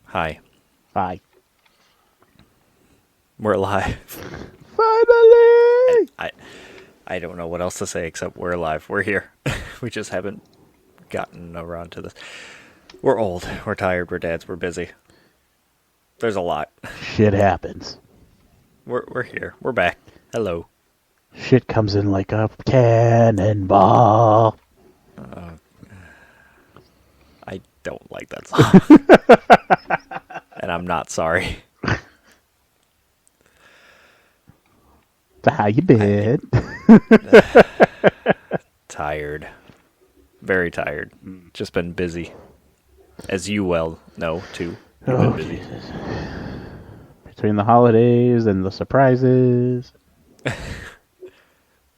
Hi. Hi. We're live. Finally! I don't know what else to say except we're alive. We're here. We just haven't gotten around to this. We're old. We're tired. We're dads. We're busy. There's a lot. Shit happens. We're here. We're back. Hello. Shit comes in like a cannonball. I don't like that song. And I'm not sorry. So how you been? Tired. Very tired. Just been busy. As you well know, too. You've been busy. Jesus. Between the holidays and the surprises.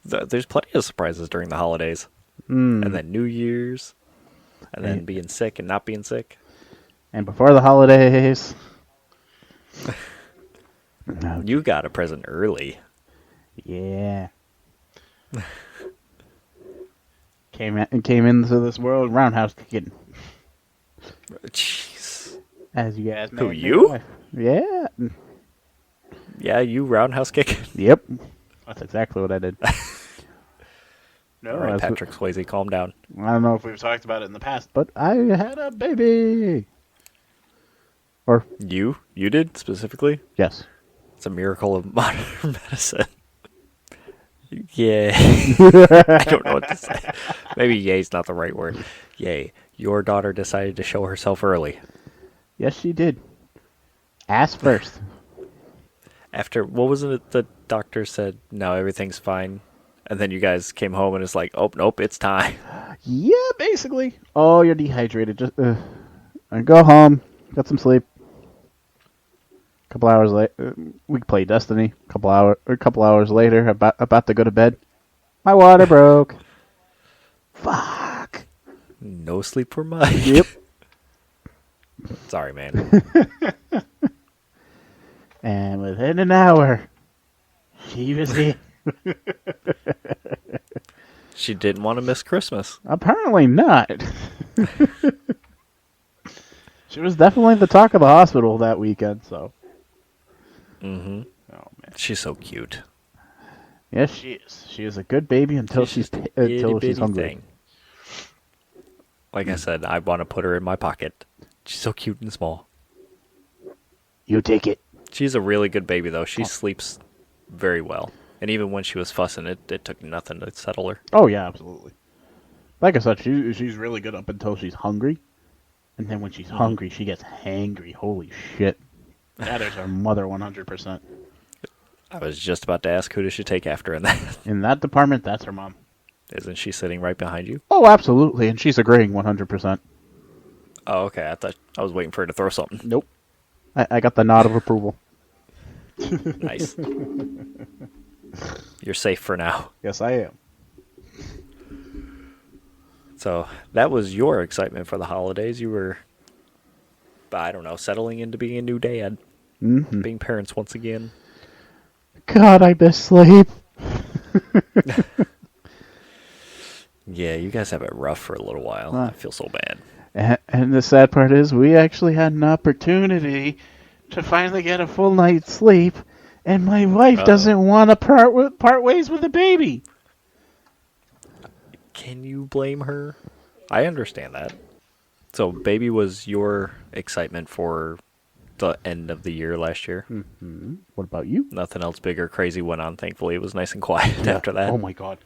There's plenty of surprises during the holidays. And then New Year's. And then being sick and not being sick. And before the holidays. No, You got a present early. yeah. Came into this world roundhouse kicking. Jeez. As you guys Who, may you? know. Yeah. Yeah, you roundhouse kick. Yep. That's exactly what I did. No, All right, that's Patrick Swayze, calm down. I don't know if we've talked about it in the past, but I had a baby. Or, You did, specifically? yes. It's a miracle of modern medicine. Yeah. I don't know what to say. Maybe yay's not the right word. Yay. Your daughter decided to show herself early. Yes, she did. Ass first. After, what was it the doctor said? No, everything's fine. And then you guys came home and it's like, oh, nope, it's time. Yeah, basically. Oh, you're dehydrated. Just go home. Get some sleep. A couple hours later, we play Destiny. A couple hours later, about to go to bed. My water broke. Fuck. No sleep for Mike. Yep. Sorry, man. And within an hour, she was here. She didn't want to miss Christmas. Apparently not. She was definitely the talk of the hospital that weekend, so. Mm-hmm. Oh, man. She's so cute. Yes, she is. She is a good baby until she's Itty-bitty hungry. thing. Like I said, I want to put her in my pocket. She's so cute and small. You take it. She's a really good baby, though. She sleeps very well. And even when she was fussing, it took nothing to settle her. Oh, yeah, absolutely. Like I said, she's really good up until she's hungry. And then when she's hungry, she gets hangry. Holy shit. That is her mother 100%. I was just about to ask who does she take after in that. In that department, that's her mom. Isn't she sitting right behind you? Oh, absolutely. And she's agreeing 100%. Oh, okay. I thought I was waiting for her to throw something. Nope. I got the nod of approval. Nice. You're safe for now. Yes, I am. So that was your excitement for the holidays. You were, I don't know, settling into being a new dad. Mm-hmm. Being parents once again. God, I miss sleep. Yeah, you guys have it rough for a little while. I feel so bad. And the sad part is we actually had an opportunity to finally get a full night's sleep, and my wife doesn't want to part ways with the baby. Can you blame her? I understand that. So, baby was your excitement for the end of the year last year. Mm-hmm. What about you? Nothing else big or crazy went on, thankfully. It was nice and quiet after that. Oh my god.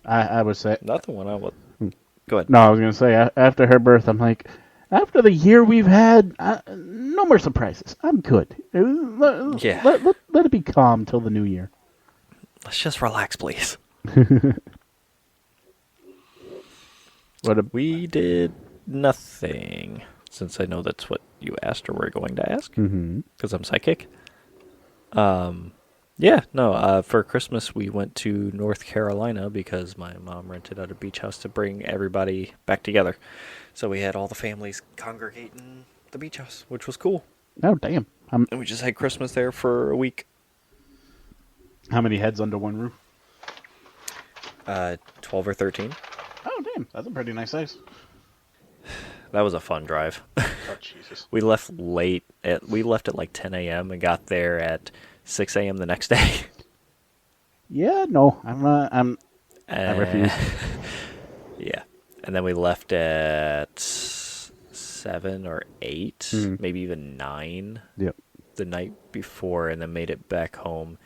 I would say... Nothing went on. Go ahead. No, I was going to say, after her birth, I'm like, after the year we've had, no more surprises. I'm good. Let it be calm till the new year. Let's just relax, please. We did nothing, since I know that's what you asked or were going to ask, because I'm psychic. For Christmas we went to North Carolina because my mom rented out a beach house to bring everybody back together. So we had all the families congregate in the beach house, which was cool. Oh, damn. And we just had Christmas there for a week. How many heads under one roof? 12 or 13. Oh, damn. That's a pretty nice size. That was a fun drive. Oh, Jesus. We left late. We left at like 10 a.m. and got there at 6 a.m. the next day. Yeah, no, I'm not. I refuse. Yeah. And then we left at 7 or 8, maybe even 9 Yep. the night before, and then made it back home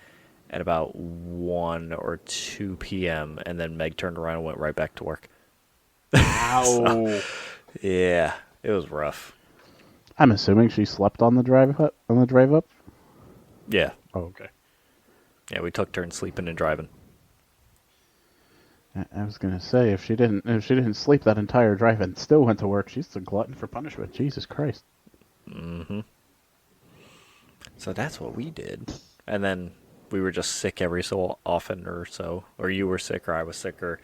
at about 1 or 2 p.m. And then Meg turned around and went right back to work. Ow. Yeah, it was rough. I'm assuming she slept on the drive up. Yeah. Oh, okay. Yeah, we took turns sleeping and driving. I was gonna say if she didn't sleep that entire drive and still went to work, she's a glutton for punishment. Jesus Christ. Mm-hmm. So that's what we did. And then we were just sick every so often or so. Or you were sick or I was sick or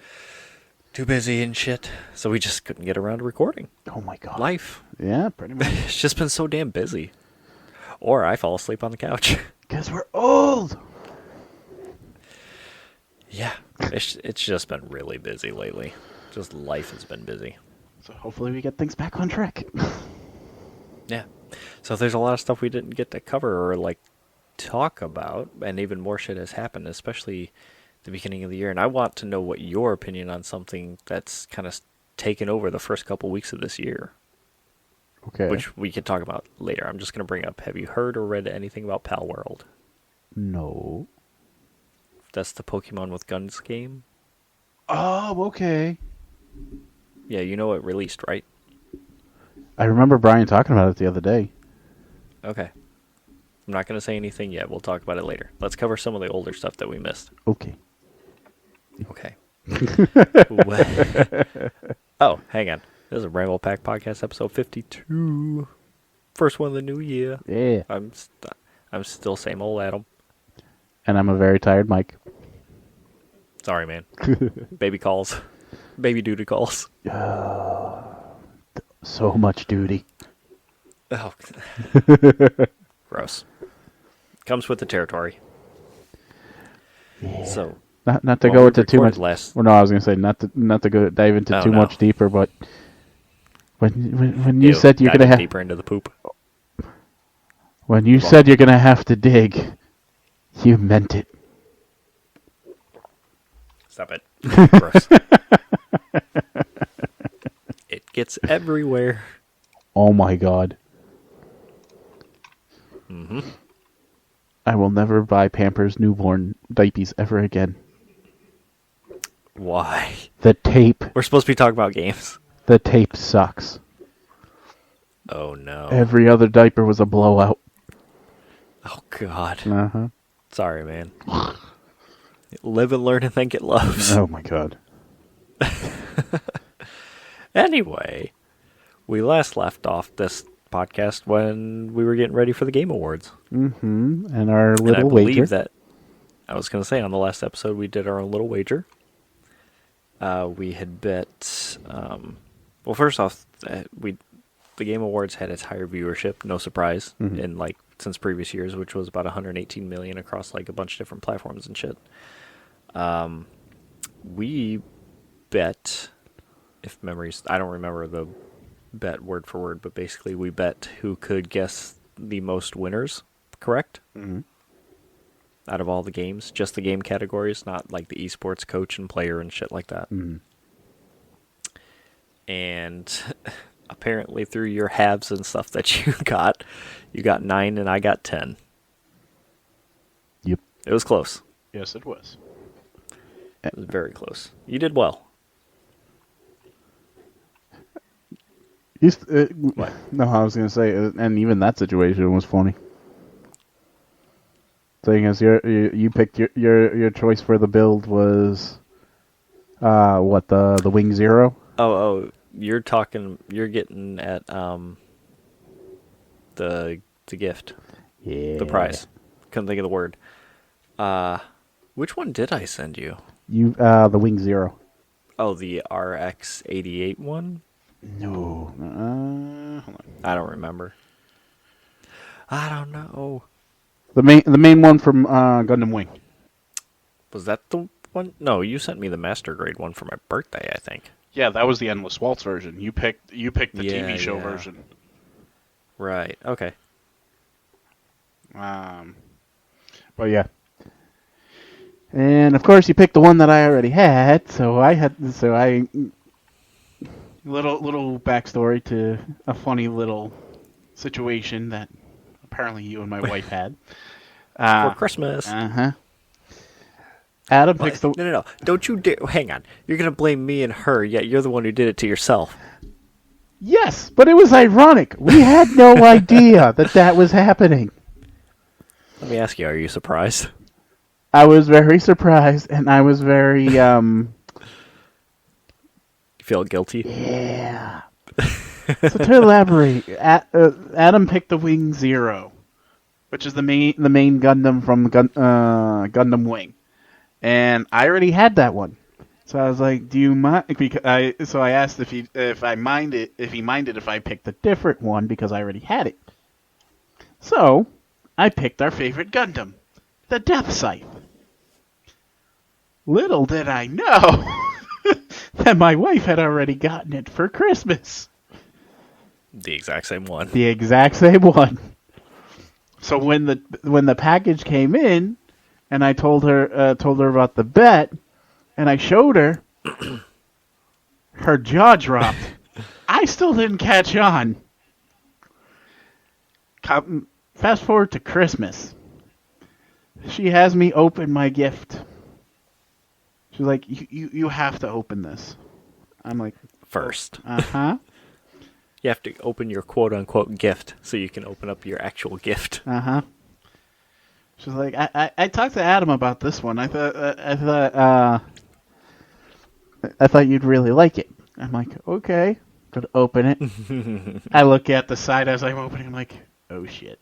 too busy and shit. So we just couldn't get around to recording. Oh my God. Life. Yeah, pretty much. It's just been so damn busy. Or I fall asleep on the couch. Because we're old. Yeah. It's just been really busy lately. Just life has been busy. So hopefully we get things back on track. Yeah. So there's a lot of stuff we didn't get to cover or like talk about, and even more shit has happened, especially the beginning of the year. And I want to know what your opinion on something that's kind of taken over the first couple weeks of this year, Okay. which we can talk about later. I'm just going to bring up, have you heard or read anything about Palworld? No. That's the Pokemon with Guns game. Oh, okay. Yeah, you know it released, right? I remember Brian talking about it the other day. Okay. I'm not going to say anything yet. We'll talk about it later. Let's cover some of the older stuff that we missed. Okay. Okay. Oh, hang on. This is a Ramblepack podcast, episode 52. First one of the new year. Yeah. I'm still same old Adam. And I'm a very tired Mike. Sorry, man. Baby calls. Baby duty calls. So much duty. Oh. Gross. Comes with the territory. Yeah. So, Not to Well, go we into too much. recorded last- Well, no, I was gonna say not to go dive into Oh, too no. much deeper, but when you Ew, said you're diving gonna have deeper into the poop. when you said you're gonna have to dig, you meant it. Stop it. Gross. It gets everywhere. Oh my God. Mm-hmm. I will never buy Pampers newborn diapers ever again. Why? The tape We're supposed to be talking about games. sucks. Oh, no. Every other diaper was a blowout. Oh, God. Uh-huh. Sorry, man. Live and learn and then get loves. Oh my God. Anyway, we last left off this podcast when we were getting ready for the Game Awards. Mm-hmm. And our And I little believe wager. that, I was going to say, on the last episode, we did our own little wager. We had bet, well, first off, the Game Awards had its higher viewership, no surprise, in like since previous years, which was about 118 million across like a bunch of different platforms and shit. We bet, if memories, I don't remember the bet word for word, but basically we bet who could guess the most winners, correct? Mm-hmm. Out of all the games, just the game categories, not like the esports coach and player and shit like that. Mm-hmm. And apparently through your halves and stuff that you got 9 and I got 10. Yep. It was close. Yes, it was. It was very close. You did well. What? No, I was gonna say, and even that situation was funny. Thing is, you picked your choice for the build was, what the Wing Zero? Oh, you're getting at the gift, Yeah. the prize. Couldn't think of the word. Which one did I send you? You the Wing Zero. Oh, the RX-88 one? No. Hold on. I don't remember. I don't know. The main one from Gundam Wing. Was that the one? No, you sent me the master grade one for my birthday, I think. Yeah, that was the Endless Waltz version. You picked the Yeah, TV show yeah. version. Right. Okay. But yeah. And of course, you picked the one that I already had, so I little backstory to a funny little situation that apparently you and my wife had. For Christmas. Uh-huh. Adam Well, picks the... no. Don't you dare. Hang on. You're going to blame me and her, yet you're the one who did it to yourself. Yes, but it was ironic. We had no idea that was happening. Let me ask you, are you surprised? I was very surprised, and I was very, You feel guilty? Yeah. So to elaborate, Adam picked the Wing Zero, which is the main Gundam from Gundam Wing, and I already had that one. So I was like, "Do you mind?" So I asked if he minded if I picked a different one because I already had it. So I picked our favorite Gundam, the Death Scythe. Little did I know that my wife had already gotten it for Christmas. The exact same one. The exact same one. So when the package came in, and I told her about the bet, and I showed her, her jaw dropped. I still didn't catch on. Fast forward to Christmas. She has me open my gift. She's like, you have to open this. I'm like, First. uh-huh. You have to open your quote-unquote gift so you can open up your actual gift. Uh-huh. She's like, I talked to Adam about this one. I thought you'd really like it. I'm like, okay. Gonna open it. I look at the side as I'm opening. I'm like, oh shit.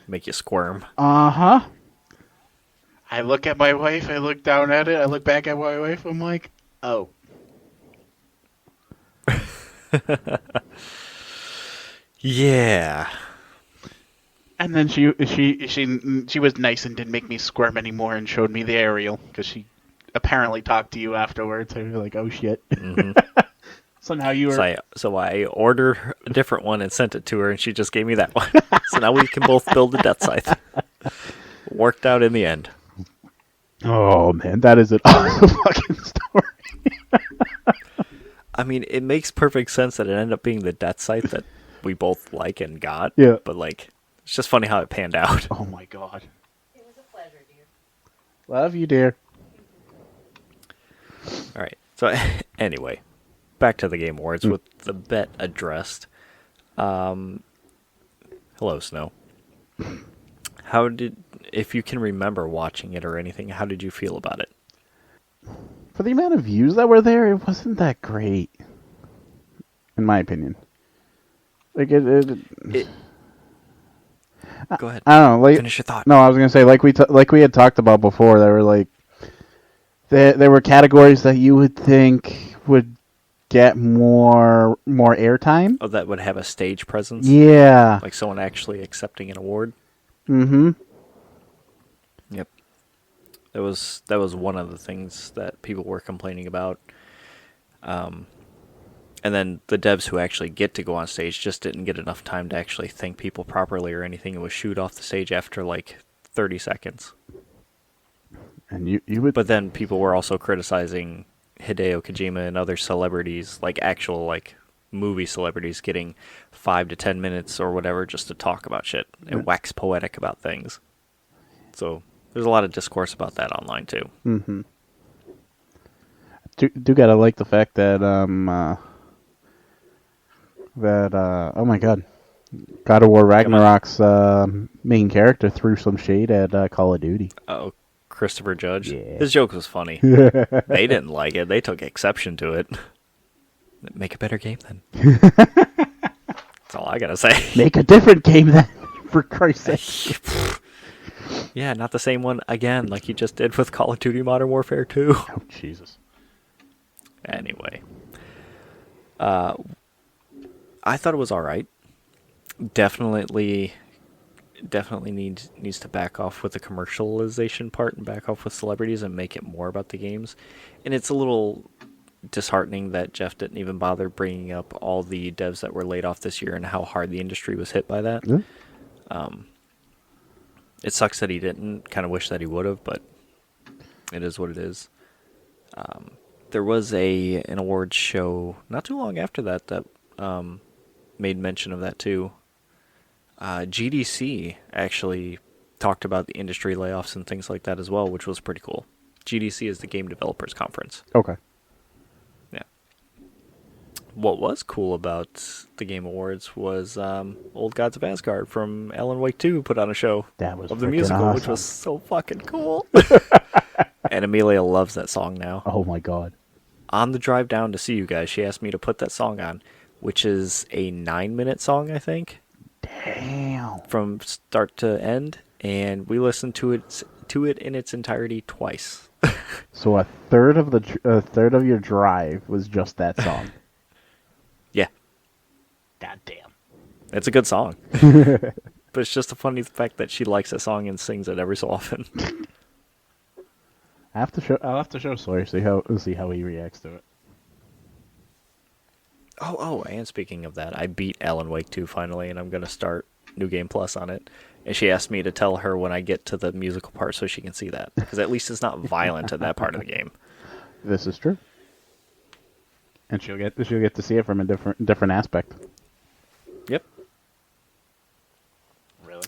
Make you squirm. Uh-huh. I look at my wife. I look down at it. I look back at my wife. I'm like, oh. Yeah. And then she was nice and didn't make me squirm anymore and showed me the aerial because she apparently talked to you afterwards. And you're like, oh shit. Mm-hmm. So now you were. So I ordered a different one and sent it to her, and she just gave me that one. So now we can both build the Death Scythe. Worked out in the end. Oh man, that is an awesome fucking story. I mean, it makes perfect sense that it ended up being the Death Scythe that we both like and got. Yeah. But like, it's just funny how it panned out. Oh my god. It was a pleasure, dear. Love you, dear. All right. So anyway, back to the Game Awards with the bet addressed. Hello, Snow. If you can remember watching it or anything, how did you feel about it? For the amount of views that were there, it wasn't that great, in my opinion. Like Go ahead. I don't know. Like, finish your thought. No, I was gonna say like we had talked about before. There were like there were categories that you would think would get more airtime. Oh, that would have a stage presence? Yeah. Like someone actually accepting an award? Mm-hmm. Yep. That was one of the things that people were complaining about. And then the devs who actually get to go on stage just didn't get enough time to actually thank people properly or anything. It was shoot off the stage after like 30 seconds. And you would. But then people were also criticizing Hideo Kojima and other celebrities, like actual like movie celebrities, getting 5 to 10 minutes or whatever just to talk about shit and wax poetic about things. So there's a lot of discourse about that online too. Mm-hmm. Do gotta like the fact that oh my god, God of War Ragnarok's main character threw some shade at Call of Duty. Oh, Christopher Judge. Yeah. His joke was funny. They didn't like it. They took exception to it. Make a better game then. That's all I gotta say. Make a different game then, for Christ's sake. Yeah, not the same one again, like you just did with Call of Duty Modern Warfare 2. Oh Jesus. Anyway, I thought it was all right. Definitely needs to back off with the commercialization part and back off with celebrities and make it more about the games. And it's a little disheartening that Jeff didn't even bother bringing up all the devs that were laid off this year and how hard the industry was hit by that. Yeah. It sucks that he didn't. Kind of wish that he would have, but it is what it is. There was an awards show not too long after that made mention of that too. GDC actually talked about the industry layoffs and things like that as well, which was pretty cool. GDC is the Game Developers Conference. Okay. Yeah. What was cool about the Game Awards was Old Gods of Asgard from Alan Wake 2 put on a show That was of the freaking musical, which awesome. was so fucking cool. And Amelia loves that song now. Oh my god. On the drive down to see you guys, she asked me to put that song on, which is a 9-minute song, I think. Damn. From start to end, and we listened to it in its entirety twice. So a third of your drive was just that song. Yeah, God damn. it's a good song. But it's just a funny fact that she likes that song and sings it every so often. I'll have to show Sawyer see how he reacts to it. Oh, and speaking of that, I beat Alan Wake 2 finally, and I'm going to start New Game Plus on it. And she asked me to tell her when I get to the musical part so she can see that. Because at least it's not violent in that part of the game. This is true. And she'll get to see it from a different aspect. Yep. Really?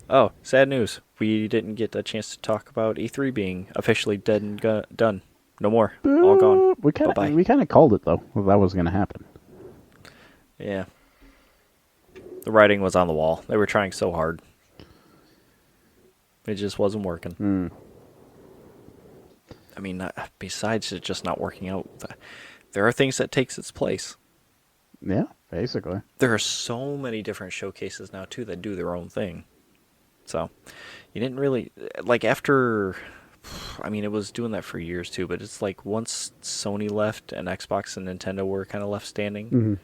Oh, sad news. We didn't get a chance to talk about E3 being officially dead and done. No more. All gone. We kind of called it though. That was going to happen. Yeah. The writing was on the wall. They were trying so hard. It just wasn't working. I mean, besides it just not working out, there are things that takes its place. Yeah, basically. There are so many different showcases now, too, that do their own thing. So, you didn't really... Like, after... I mean, it was doing that for years, too, but it's like once Sony left and Xbox and Nintendo were kind of left standing... Mm-hmm.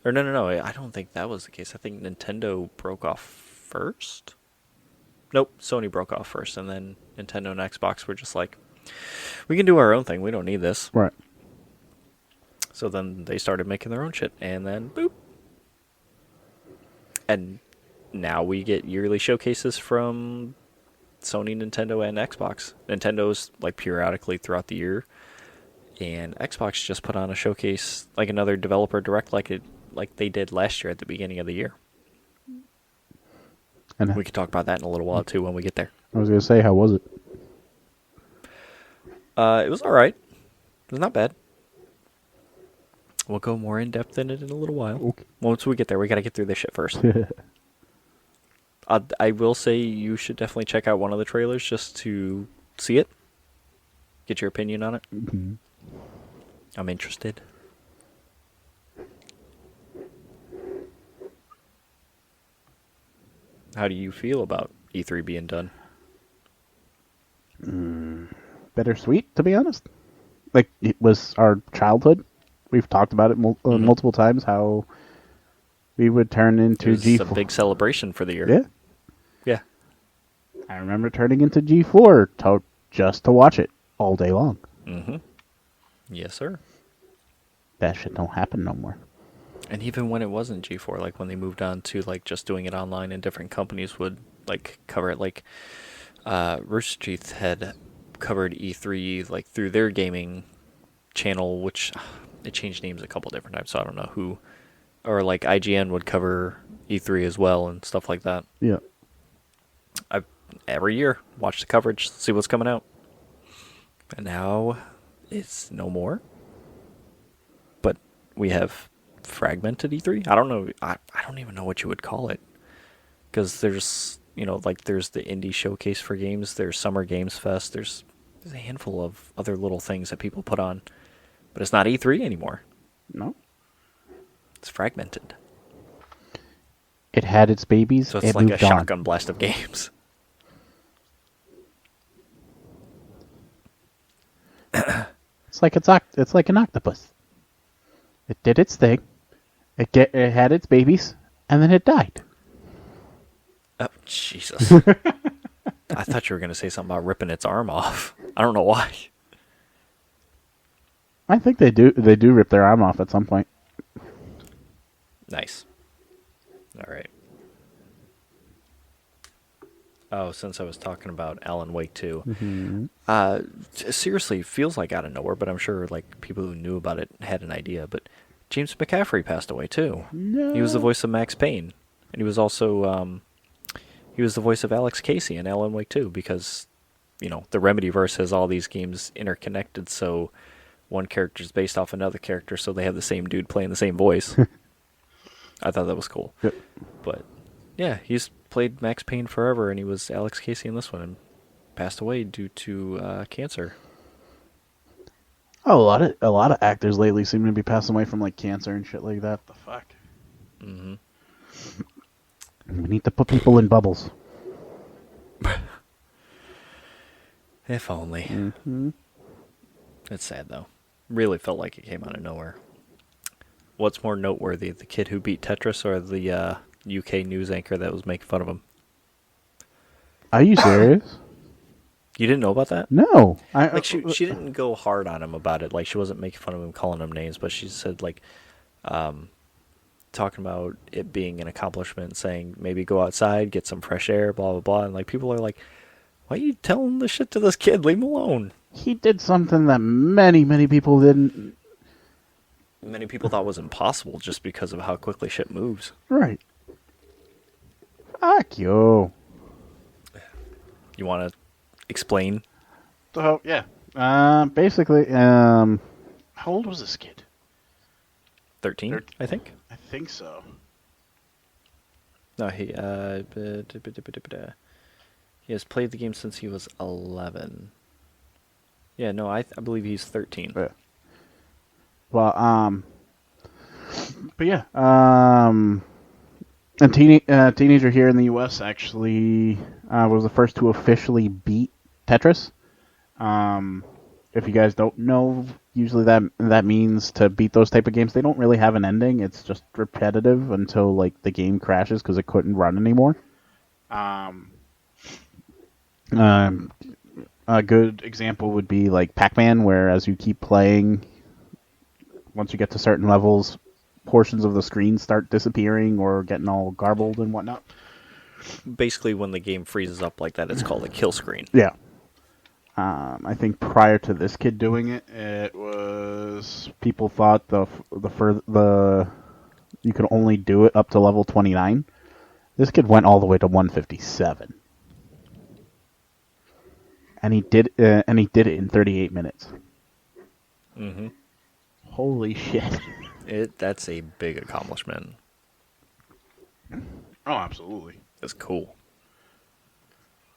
Or no, I don't think that was the case. I think Nintendo broke off first. Nope, Sony broke off first, and then Nintendo and Xbox were just like, we can do our own thing. We don't need this. Right. So then they started making their own shit, and then boop. And now we get yearly showcases from Sony, Nintendo, and Xbox. Nintendo's like periodically throughout the year, and Xbox just put on a showcase, like another developer direct, like they did last year at the beginning of the year. And We could talk about that in a little while too when we get there. I was going to say, how was it? It was all right. It was not bad. We'll go more in depth in it in a little while. Okay. Once we get there, we got to get through this shit first. I will say you should definitely check out one of the trailers just to see it. Get your opinion on it. Mm-hmm. I'm interested. How do you feel about E3 being done? Bittersweet, to be honest. Like, it was our childhood. We've talked about it multiple times, how we would turn into It was G4. a big celebration for the year. Yeah. Yeah. I remember turning into G4 just to watch it all day long. Mm-hmm. Yes, sir. That shit don't happen no more. And even when it wasn't G4, like when they moved on to like just doing it online and different companies would like cover it, like Rooster Teeth had covered E3 like through their gaming channel, which it changed names a couple different times, so I don't know who. Or like IGN would cover E3 as well and stuff like that. Yeah. I every year watch the coverage, see what's coming out. And now it's no more. But we have fragmented E3. I don't know. I don't even know what you would call it. Because there's, like there's the indie showcase for games. There's Summer Games Fest. There's a handful of other little things that people put on. But it's not E3 anymore. No. It's fragmented. It had its babies. So it it's like a moved on. shotgun blast of games. It's like an octopus. It did its thing. It had its babies, and then it died. Oh, Jesus. I thought you were going to say something about ripping its arm off. I don't know why. I think they do. They do rip their arm off at some point. Nice. All right. Oh, since I was talking about Alan Wake 2, seriously, feels like out of nowhere, but I'm sure like people who knew about it had an idea. But James McCaffrey passed away too. No. He was the voice of Max Payne, and he was also he was the voice of Alex Casey in Alan Wake 2 because the Remedyverse has all these games interconnected, so one character is based off another character, so they have the same dude playing the same voice. I thought that was cool. Yep. But yeah, he's played Max Payne forever, and he was Alex Casey in this one, and passed away due to cancer. Oh, a lot of actors lately seem to be passing away from like cancer and shit like that. The fuck. Mm-hmm. We need to put people in bubbles. If only. Mm-hmm. It's sad though. Really felt like it came out of nowhere. What's more noteworthy, the kid who beat Tetris or the UK news anchor that was making fun of him? Are you serious? You didn't know about that? No. Like she didn't go hard on him about it. Like she wasn't making fun of him, calling him names, but she said like, talking about it being an accomplishment, saying maybe go outside, get some fresh air, blah blah blah, and like people are like, why are you telling this shit to this kid? Leave him alone. He did something that many people didn't. Many people thought was impossible just because of how quickly shit moves. Right. Fuck you. You want to explain? So yeah. Basically, how old was this kid? 13, I think. I think so. No, he has played the game since he was 11. Yeah, no, I believe he's 13. Yeah. Well, but yeah, a teenager here in the U.S. actually was the first to officially beat Tetris. If you guys don't know, usually that means to beat those type of games, they don't really have an ending. It's just repetitive until like the game crashes because it couldn't run anymore. A good example would be like Pac-Man, where as you keep playing, once you get to certain levels, portions of the screen start disappearing or getting all garbled and whatnot. Basically, when the game freezes up like that, it's called a kill screen. Yeah. I think prior to this kid doing it, it was people thought the you could only do it up to level 29. This kid went all the way to 157, and he did it in 38 minutes. Mm-hmm. Holy shit! That's a big accomplishment. Oh, absolutely. That's cool.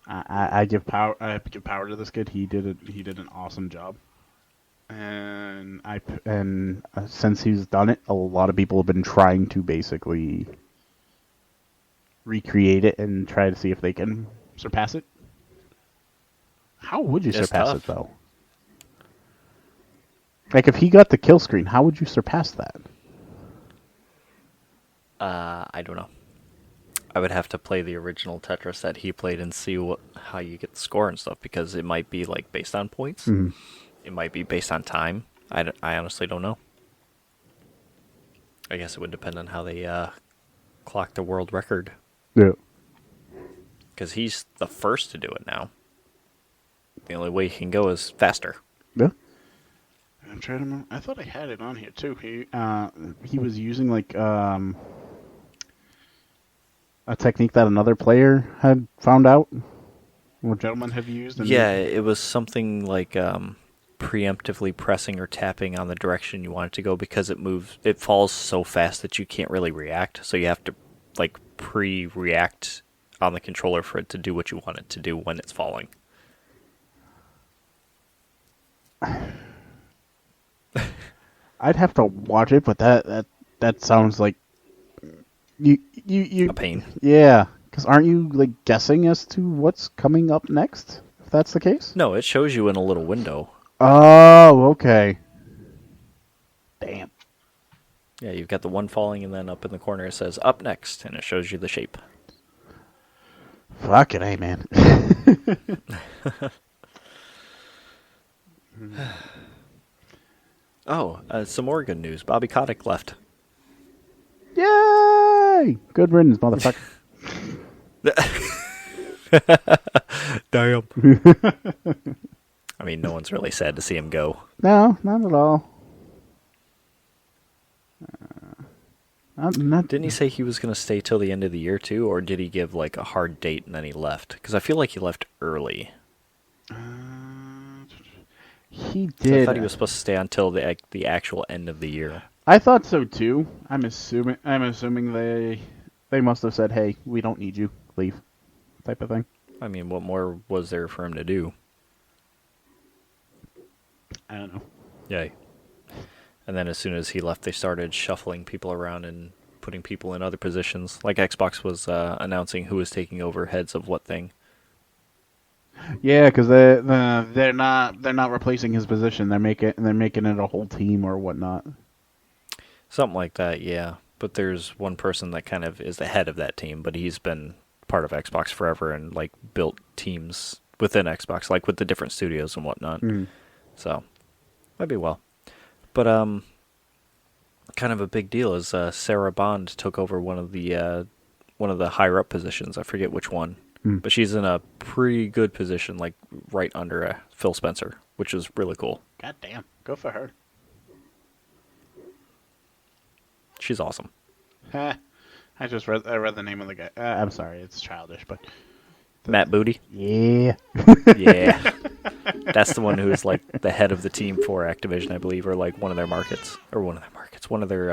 I give power. I give power to this kid. He did an awesome job. And since he's done it, a lot of people have been trying to basically recreate it and try to see if they can surpass it. How would you surpass it though? Like if he got the kill screen, how would you surpass that? I don't know. I would have to play the original Tetris that he played and see how you get the score and stuff, because it might be like based on points. Mm-hmm. It might be based on time. I honestly don't know. I guess it would depend on how they clock the world record. Yeah. Because he's the first to do it now. The only way he can go is faster. Yeah. I'm trying to remember. I thought I had it on here too. He was using like a technique that another player had found out, or gentlemen have used. Yeah, it was something like preemptively pressing or tapping on the direction you want it to go, because it falls so fast that you can't really react. So you have to like pre-react on the controller for it to do what you want it to do when it's falling. I'd have to watch it, but that sounds like you A pain. Yeah, because aren't you like guessing as to what's coming up next? If that's the case. No, it shows you in a little window. Oh, okay. Damn. Yeah, you've got the one falling, and then up in the corner it says "up next," and it shows you the shape. Fuck it, hey man. Oh, some more good news. Bobby Kotick left. Yay! Good riddance, motherfucker. Damn. I mean, no one's really sad to see him go. No, not at all. Not Didn't he say he was going to stay till the end of the year too, or did he give like a hard date and then he left? Because I feel like he left early. He 'Cause I did. thought he was supposed to stay until the actual end of the year. I thought so too. I'm assuming they must have said, "Hey, we don't need you. Leave," type of thing. I mean, what more was there for him to do? I don't know. Yay. And then as soon as he left, they started shuffling people around and putting people in other positions. Like Xbox was announcing who was taking over heads of what thing. Yeah, because they're not replacing his position. They're making it a whole team or whatnot. Something like that, yeah. But there's one person that kind of is the head of that team, but he's been part of Xbox forever and like built teams within Xbox, like with the different studios and whatnot. So might be well. But kind of a big deal is Sarah Bond took over one of the higher up positions. I forget which one, but she's in a pretty good position, like right under Phil Spencer, which is really cool. God damn, go for her. She's awesome. I read the name of the guy. I'm sorry, it's childish, but Matt Booty. yeah. Yeah. That's the one who's like the head of the team for Activision, I believe, or like one of their markets, one of their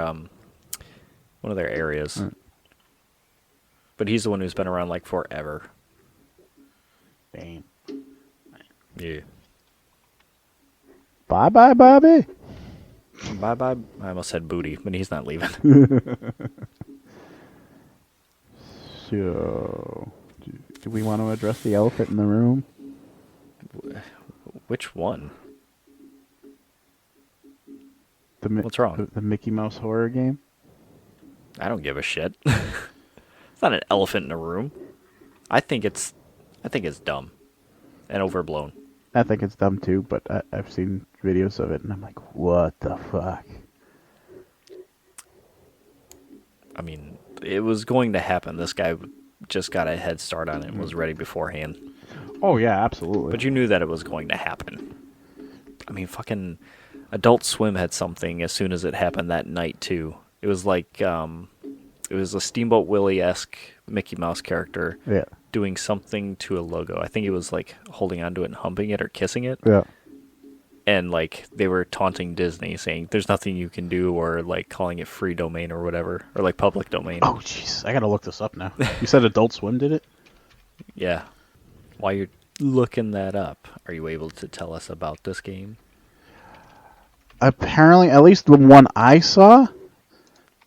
areas. But he's the one who's been around like forever. Damn. Yeah. Bye bye, Bobby. Bye bye. I almost said Booty, but he's not leaving. So, do we want to address the elephant in the room? Which one? The What's wrong? The Mickey Mouse horror game? I don't give a shit. It's not an elephant in a room. I think it's dumb and overblown. I think it's dumb too, but I've seen videos of it and I'm like, what the fuck? I mean, it was going to happen. This guy just got a head start on it and was ready beforehand. Oh yeah, absolutely. But you knew that it was going to happen. I mean, fucking Adult Swim had something as soon as it happened that night too. It was like it was a Steamboat Willie-esque Mickey Mouse character doing something to a logo. I think it was like holding onto it and humping it or kissing it. Yeah. And like they were taunting Disney, saying there's nothing you can do, or like calling it free domain or whatever, or like public domain. Oh jeez, I gotta look this up now. You said Adult Swim did it? Yeah. While you're looking that up, are you able to tell us about this game? Apparently, at least the one I saw.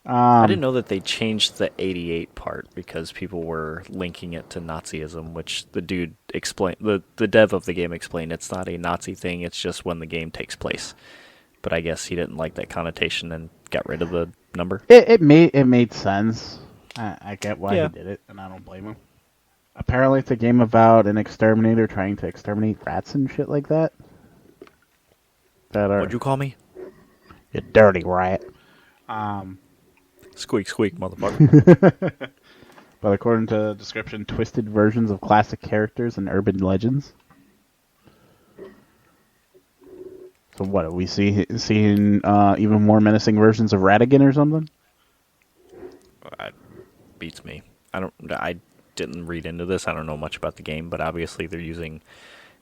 I didn't know that they changed the 88 part because people were linking it to Nazism, which the dude explained, the dev of the game explained it's not a Nazi thing, it's just when the game takes place. But I guess he didn't like that connotation and got rid of the number. It made sense. I get why he did it, and I don't blame him. Apparently, it's a game about an exterminator trying to exterminate rats and shit like that. What'd you call me? You dirty rat. Squeak, squeak, motherfucker. But according to the description, twisted versions of classic characters and urban legends. So what, are we seeing even more menacing versions of Ratigan or something? That beats me. I didn't read into this. I don't know much about the game, but obviously they're using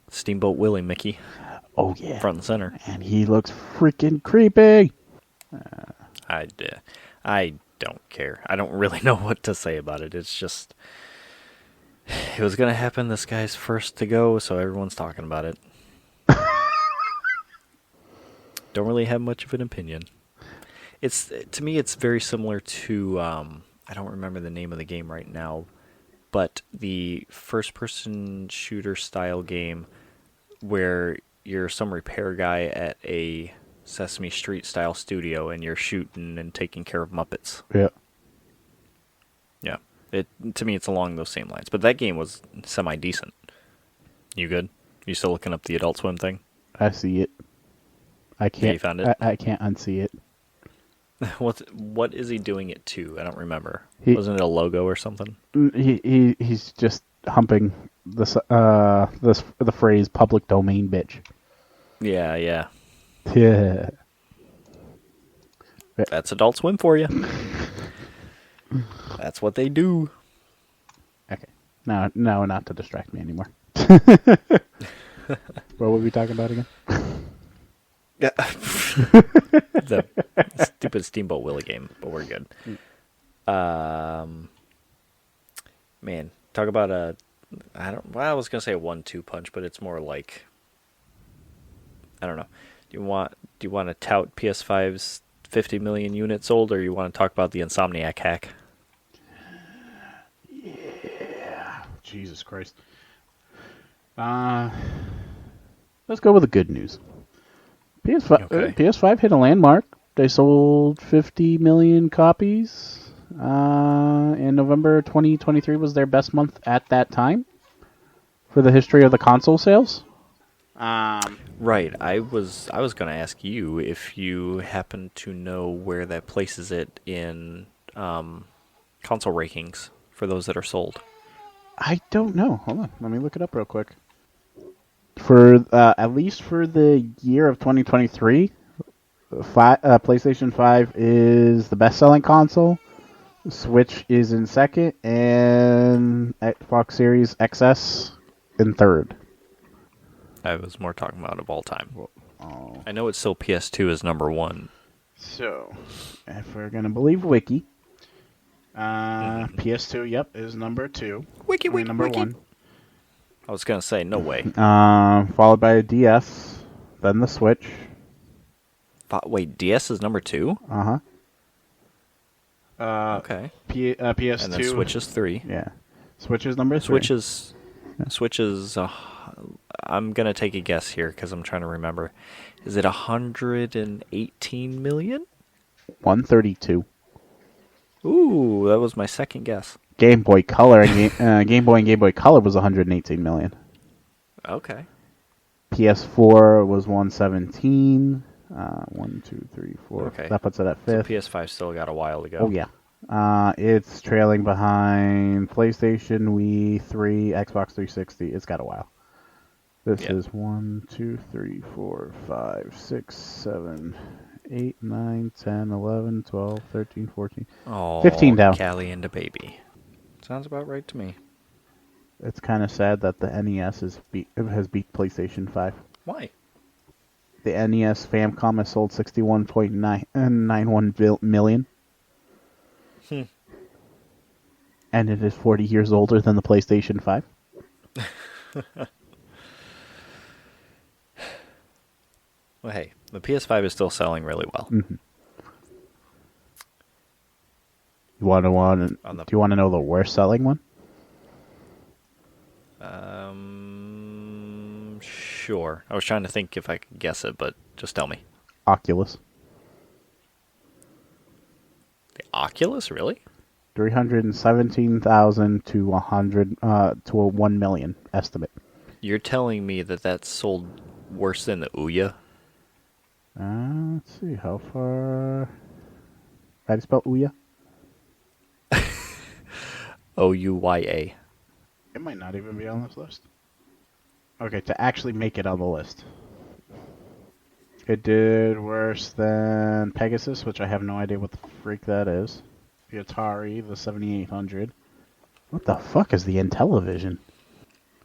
Steamboat Willie Mickey. Oh yeah, front and center. And he looks freaking creepy. I don't care. I don't really know what to say about it. It's just, it was going to happen. This guy's first to go, so everyone's talking about it. Don't really have much of an opinion. To me, it's very similar to, I don't remember the name of the game right now, but the first-person shooter style game where you're some repair guy at a Sesame Street style studio and you're shooting and taking care of Muppets. Yeah. Yeah. To me, it's along those same lines. But that game was semi-decent. You good? You still looking up the Adult Swim thing? I see it. I Yeah, can't. you found it. I can't unsee it. What is he doing it to? I don't remember. He- Wasn't it a logo or something? He's just humping the phrase public domain bitch. Yeah, yeah. Yeah. That's Adult Swim for you. That's what they do. Okay. No, not to distract me anymore. What were we talking about again? Yeah. The stupid Steamboat Willie game, but we're good. Man, talk about I was gonna say a 1-2 punch, but it's more like, I don't know. Do you want to tout PS5's 50 million units sold, or you want to talk about the Insomniac hack? Jesus Christ. Let's go with the good news. PS5, Okay. PS5 hit a landmark. They sold 50 million copies. And November 2023 was their best month at that time for the history of the console sales. Right. I was going to ask you if you happen to know where that places it in console rankings for those that are sold. I don't know. Hold on. Let me look it up real quick. For at least for the year of 2023, PlayStation 5 is the best-selling console. Switch is in second, and Xbox Series XS in third. I was more talking about of all time. Oh. I know it's still PS2 is number one. So, if we're gonna believe Wiki, PS2, yep, is number 2. Wiki, Number 1. I was going to say, no way. Followed by a DS, then the Switch. Wait, DS is number 2? Uh-huh. Okay. PS2. And then Switch is 3. Yeah. Switch is number 3. Switch is I'm going to take a guess here because I'm trying to remember. Is it 118 million? 132. Ooh, that was my second guess. Game Boy Color and Game Boy and Game Boy Color was 118 million. Okay. PS4 was 117. 1, 2, 3, 4. Okay. That puts it at So fifth. PS5 still got a while to go. Oh yeah. It's trailing behind PlayStation, Wii, 3, Xbox 360. It's got a while. This is 1, 2, 3, 4, 5, 6, 7, 8, 9, 10, 11, 12, 13, 14. Oh, 15 down. Callie and the baby. Sounds about right to me. It's kind of sad that the NES has beat PlayStation 5. Why? The NES Famicom has sold 61.91 million. And it is 40 years older than the PlayStation 5. Well, hey, the PS5 is still selling really well. Mm-hmm. Do you want to know the worst selling one? Sure. I was trying to think if I could guess it, but just tell me. Oculus. The Oculus, really? 317,000 to 100 to a 1 million estimate. You're telling me that sold worse than the Ouya? Let's see how far. How do you spell Ouya? Ouya. It might not even be on this list. Okay, to actually make it on the list. It did worse than Pegasus, which I have no idea what the freak that is. The Atari, the 7800. What the fuck is the Intellivision?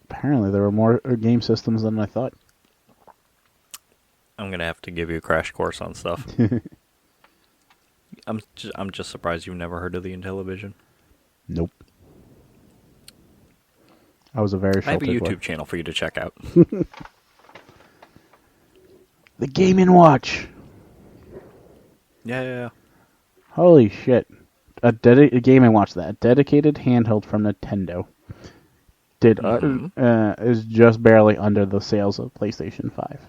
Apparently there were more game systems than I thought. I'm gonna have to give you a crash course on stuff. I'm just surprised you've never heard of the Intellivision. Nope. I was a very I have a sheltered YouTube boy. channel for you to check out. The Game & Watch. Yeah. Holy shit. A Game & Watch that. A dedicated handheld from Nintendo. Is just barely under the sales of PlayStation 5.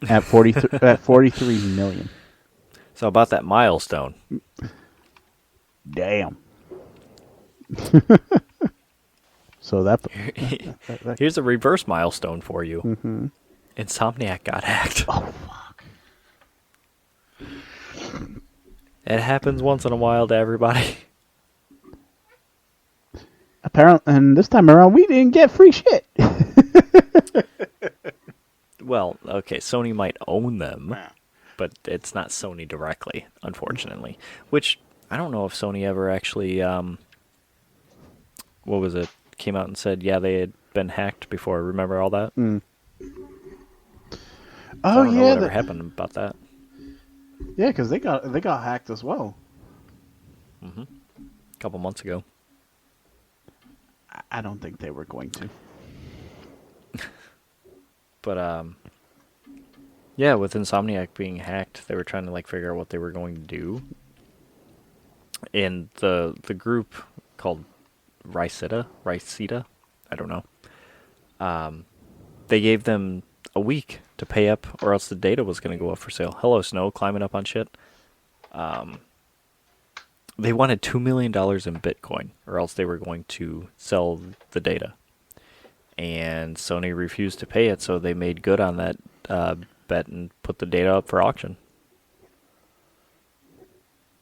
At 43 million. So about that milestone. Damn. So that Here's a reverse milestone for you. Mm-hmm. Insomniac got hacked. Oh fuck. It happens once in a while to everybody. Apparently, and this time around, we didn't get free shit. Well, okay, Sony might own them, Yeah. but it's not Sony directly, unfortunately. Which, I don't know if Sony ever actually, what was it, came out and said, yeah, they had been hacked before. Remember all that? Mm. So Oh I don't know yeah, whatever happened about that. yeah, because they got hacked as well. A couple months ago. I don't think they were going to. But, yeah, with Insomniac being hacked, they were trying to, like, figure out what they were going to do. And the group called Riceta, I don't know. They gave them a week to pay up, or else the data was going to go up for sale. Hello, Snow, climbing up on shit. They wanted $2 million in Bitcoin, or else they were going to sell the data. And Sony refused to pay it, so they made good on that bet and put the data up for auction.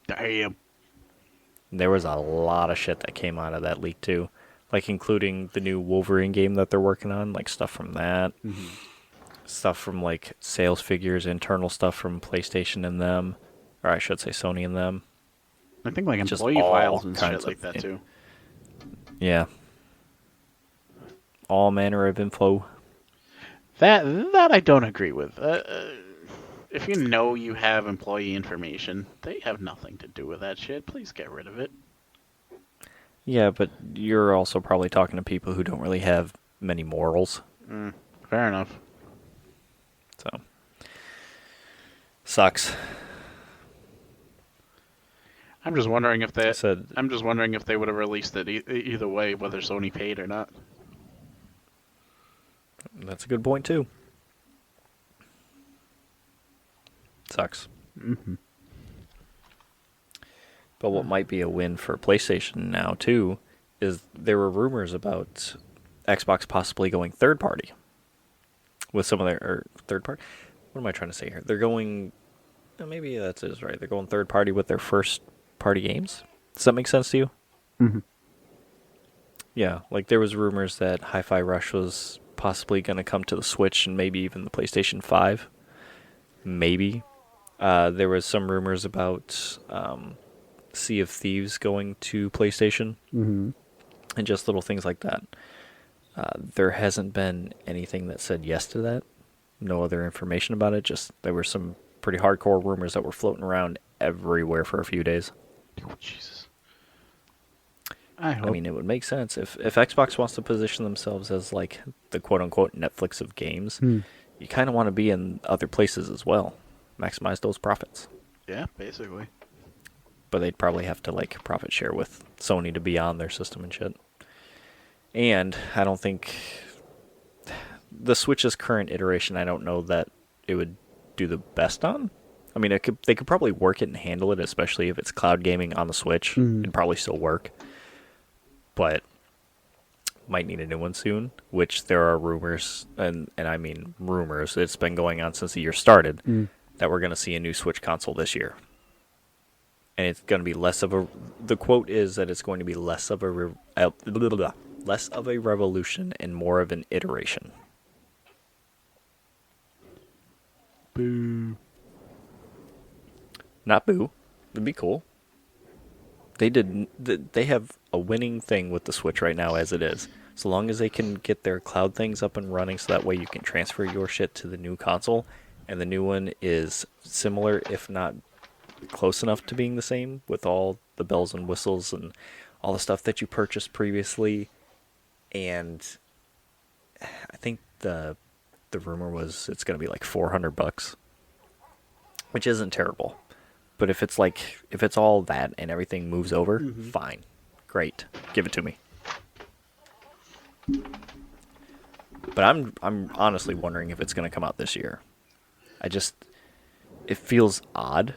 Damn. There was a lot of shit that came out of that leak, too. Like, including the new Wolverine game that they're working on, like, stuff from that. Mm-hmm. Stuff from, like, sales figures, internal stuff from PlayStation and them. Or I should say Sony and them. I think like Just employee all files and kinds shit like of that too. Yeah. All manner of info. That I don't agree with. If you know you have employee information, they have nothing to do with that shit. Please get rid of it. Yeah, but you're also probably talking to people who don't really have many morals. Fair enough. So. Sucks. I'm just wondering if they. Said, I'm just wondering if they would have released it either way, whether Sony paid or not. that's a good point, too. Sucks. Mm-hmm. But what might be a win for PlayStation now, too, is there were rumors about Xbox possibly going third party with some of their, or third party? What am I trying to say here? They're going, maybe that's is right. They're going third party with their first party games. Does that make sense to you? Mm-hmm. Yeah, like there was rumors that Hi-Fi Rush was possibly going to come to the Switch and maybe even the PlayStation 5. Maybe. There was some rumors about Sea of Thieves going to PlayStation. Mm-hmm. And just little things like that. There hasn't been anything that said yes to that. No other information about it. Just there were some pretty hardcore rumors that were floating around everywhere for a few days. Oh, Jesus. I hope. I mean, it would make sense if Xbox wants to position themselves as like the quote-unquote Netflix of games. You kind of want to be in other places as well. Maximize those profits. Yeah, basically. But they'd probably have to like profit share with Sony to be on their system and shit. And I don't think the Switch's current iteration, I don't know that it would do the best on. I mean, they could probably work it and handle it, especially if it's cloud gaming on the Switch. It'd probably still work. But might need a new one soon, which there are rumors, and I mean rumors, it's been going on since the year started, that we're going to see a new Switch console this year. And it's going to be less of a, the quote is that it's going to be less of a revolution and more of an iteration. Boo. Not boo. It'd be cool. They have a winning thing with the Switch right now as it is. So long as they can get their cloud things up and running so that way you can transfer your shit to the new console, and the new one is similar, if not close enough to being the same, with all the bells and whistles and all the stuff that you purchased previously. And I think the rumor was it's going to be like $400, which isn't terrible. But if it's all that and everything moves over, fine. Great. Give it to me. But I'm honestly wondering if it's going to come out this year. It feels odd,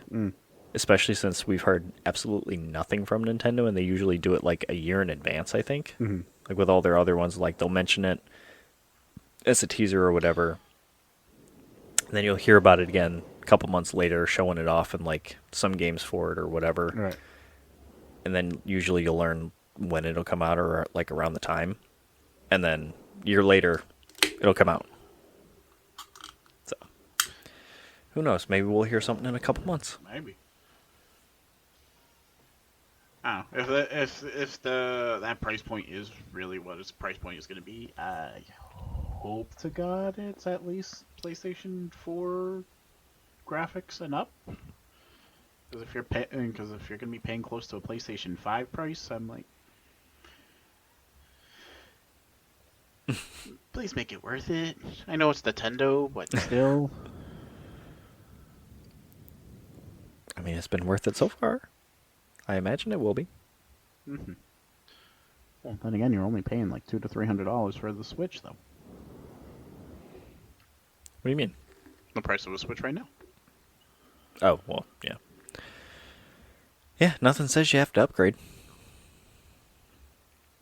especially since we've heard absolutely nothing from Nintendo, and they usually do it like a year in advance, I think. Like with all their other ones, like they'll mention it as a teaser or whatever. And then you'll hear about it again a couple months later showing it off in like some games for it or whatever. Right. And then usually you'll learn when it'll come out or like around the time. And then a year later, it'll come out. So, who knows? Maybe we'll hear something in a couple months. Maybe. I don't know. If that price point is really what its price point is going to be, I hope to God it's at least PlayStation 4 graphics and up. Because if you're going to be paying close to a PlayStation 5 price, I'm like, please make it worth it. I know it's Nintendo, but still. I mean, it's been worth it so far. I imagine it will be. Mm-hmm. Well, then again, you're only paying like $200 to $300 for the Switch, though. What do you mean? The price of a Switch right now. Oh, well, yeah. Yeah, nothing says you have to upgrade.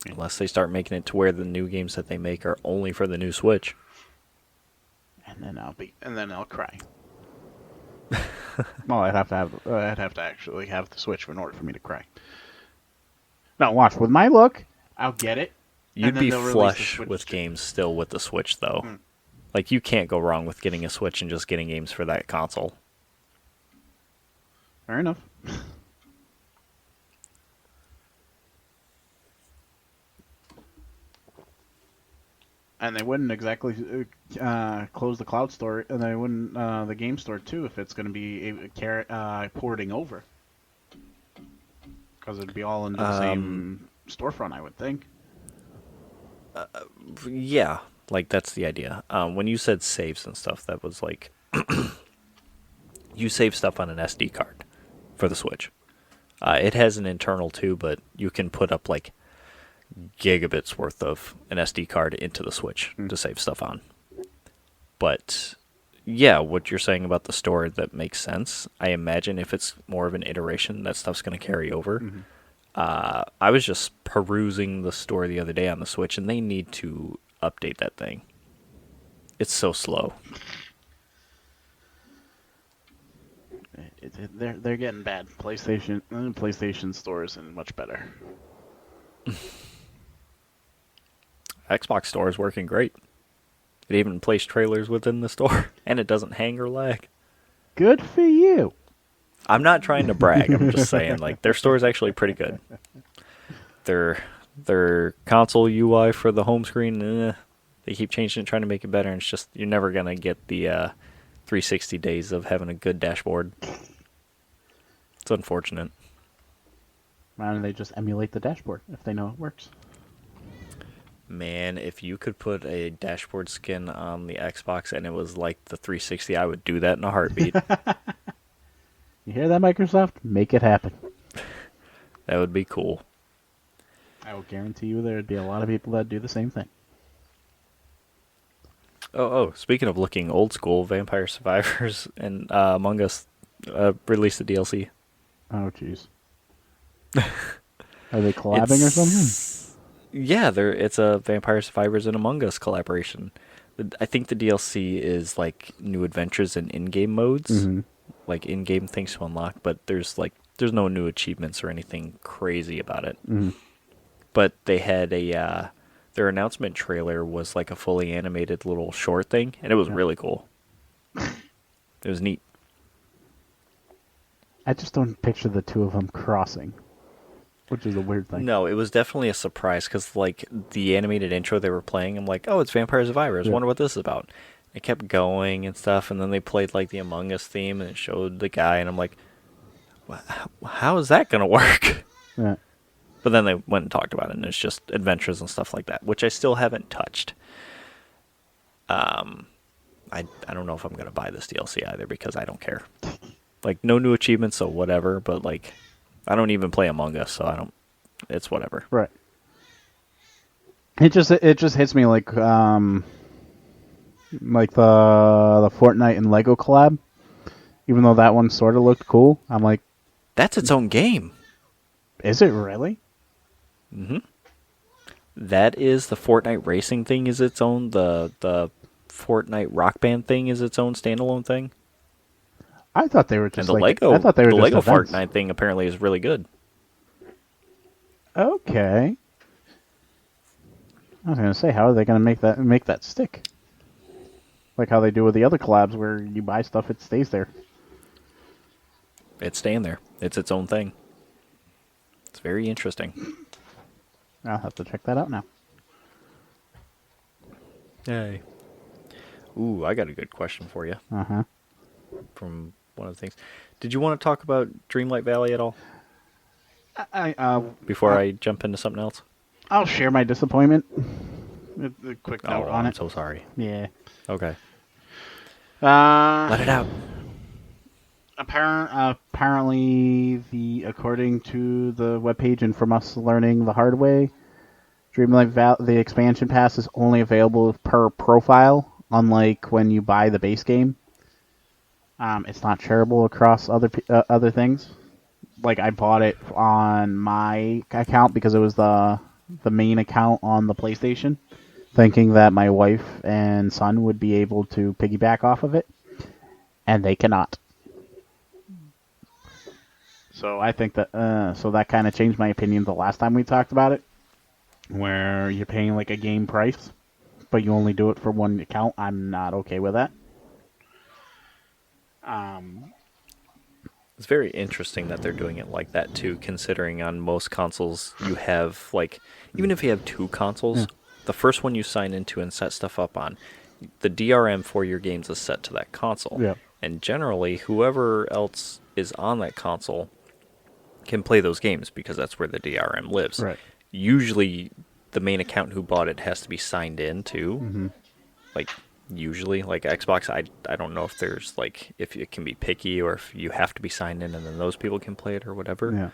Unless they start making it to where the new games that they make are only for the new Switch. And then I'll cry. Well, I'd have to actually have the Switch in order for me to cry. Now, watch. With my look, I'll get it. You'd be flush with games still with the Switch, though. Mm. Like, you can't go wrong with getting a Switch and just getting games for that console. Fair enough. And they wouldn't exactly close the cloud store, and they wouldn't the game store too if it's going to be porting over, because it'd be all into the same storefront, I would think. Yeah, like that's the idea. When you said saves and stuff, that was like you save stuff on an SD card for the Switch. It has an internal too, but you can put up like gigabits worth of an SD card into the Switch to save stuff on. But yeah, what you're saying about the store, that makes sense. I imagine if it's more of an iteration, that stuff's going to carry over. Mm-hmm. I was just perusing the store the other day on the Switch, and they need to update that thing. It's so slow. They're getting bad. PlayStation stores and much better. Xbox store is working great. It even plays trailers within the store, and it doesn't hang or lag. Good for you. I'm not trying to brag. I'm just saying, like, their store is actually pretty good. Their console UI for the home screen, they keep changing it, trying to make it better, and it's just, you're never going to get the 360 days of having a good dashboard. It's unfortunate. Why don't they just emulate the dashboard if they know it works? Man, if you could put a dashboard skin on the Xbox and it was like the 360, I would do that in a heartbeat. You hear that, Microsoft? Make it happen. That would be cool. I will guarantee you there would be a lot of people that do the same thing. Oh, speaking of looking old school, Vampire Survivors and Among Us released a DLC. Oh, jeez. Are they collabing or something? Yeah, it's a Vampire Survivors and Among Us collaboration. I think the DLC is like new adventures and in-game modes, like in-game things to unlock. But there's no new achievements or anything crazy about it. Mm-hmm. But they had their announcement trailer was like a fully animated little short thing, and it was really cool. It was neat. I just don't picture the two of them crossing. Which is a weird thing. No, it was definitely a surprise because, like, the animated intro they were playing, I'm like, oh, it's Vampire Survivors. Yeah. Wonder what this is about. It kept going and stuff, and then they played, like, the Among Us theme, and it showed the guy, and I'm like, how is that going to work? Yeah. But then they went and talked about it, and it's just adventures and stuff like that, which I still haven't touched. I don't know if I'm going to buy this DLC either because I don't care. Like, no new achievements, so whatever, but, like, I don't even play Among Us, so I don't. It's whatever. Right. It just hits me like the Fortnite and Lego collab. Even though that one sort of looked cool, I'm like, that's its own game. Is it really? Mm-hmm. That is the Fortnite racing thing. Is its own. The Fortnite Rock Band thing is its own standalone thing. I thought they were just And the like Lego, I thought they were the just Lego events. Fortnite thing apparently is really good. Okay. I was gonna say, how are they gonna make that stick? Like how they do with the other collabs, where you buy stuff, it stays there. It's staying there. It's its own thing. It's very interesting. I'll have to check that out now. Yay. Ooh, I got a good question for you Uh huh. from one of the things. Did you want to talk about Dreamlight Valley at all before I jump into something else? I'll share my disappointment. A quick Oh, note on I'm it. so sorry. Yeah. Okay. Uh, Let it out. Apparently, according to the webpage and from us learning the hard way, the expansion pass is only available per profile, unlike when you buy the base game. It's not shareable across other things. Like I bought it on my account because it was the main account on the PlayStation, thinking that my wife and son would be able to piggyback off of it, and they cannot. So I think that that kind of changed my opinion the last time we talked about it, where you're paying like a game price, but you only do it for one account. I'm not okay with that. It's very interesting that they're doing it like that too, considering on most consoles you have, like, even if you have two consoles, the first one you sign into and set stuff up on, the DRM for your games is set to that console. Yeah. And generally, whoever else is on that console can play those games because that's where the DRM lives. Right. Usually, the main account who bought it has to be signed in too. Mm-hmm. Like, usually, like Xbox, I don't know if there's, like, if it can be picky or if you have to be signed in and then those people can play it or whatever. Yeah.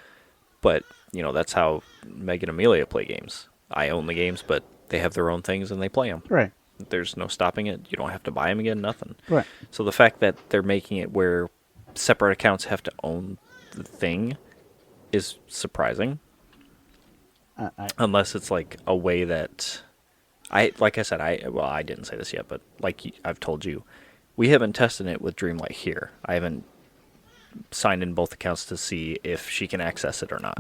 But, you know, that's how Meg and Amelia play games. I own the games, but they have their own things and they play them. Right. There's no stopping it. You don't have to buy them again, nothing. Right. So the fact that they're making it where separate accounts have to own the thing is surprising. Unless it's like a way that like I said, I didn't say this yet, but like I've told you, we haven't tested it with Dreamlight here. I haven't signed in both accounts to see if she can access it or not.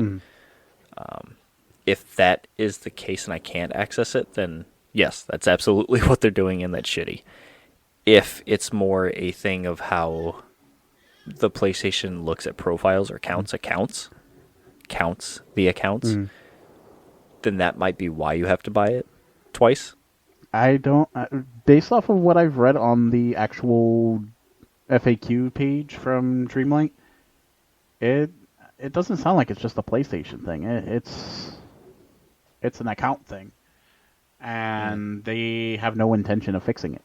If that is the case and I can't access it, then yes, that's absolutely what they're doing, and that's shitty. If it's more a thing of how the PlayStation looks at profiles or counts the accounts, then that might be why you have to buy it twice. I don't. Based off of what I've read on the actual FAQ page from Dreamlight, it doesn't sound like it's just a PlayStation thing. It's an account thing, and they have no intention of fixing it.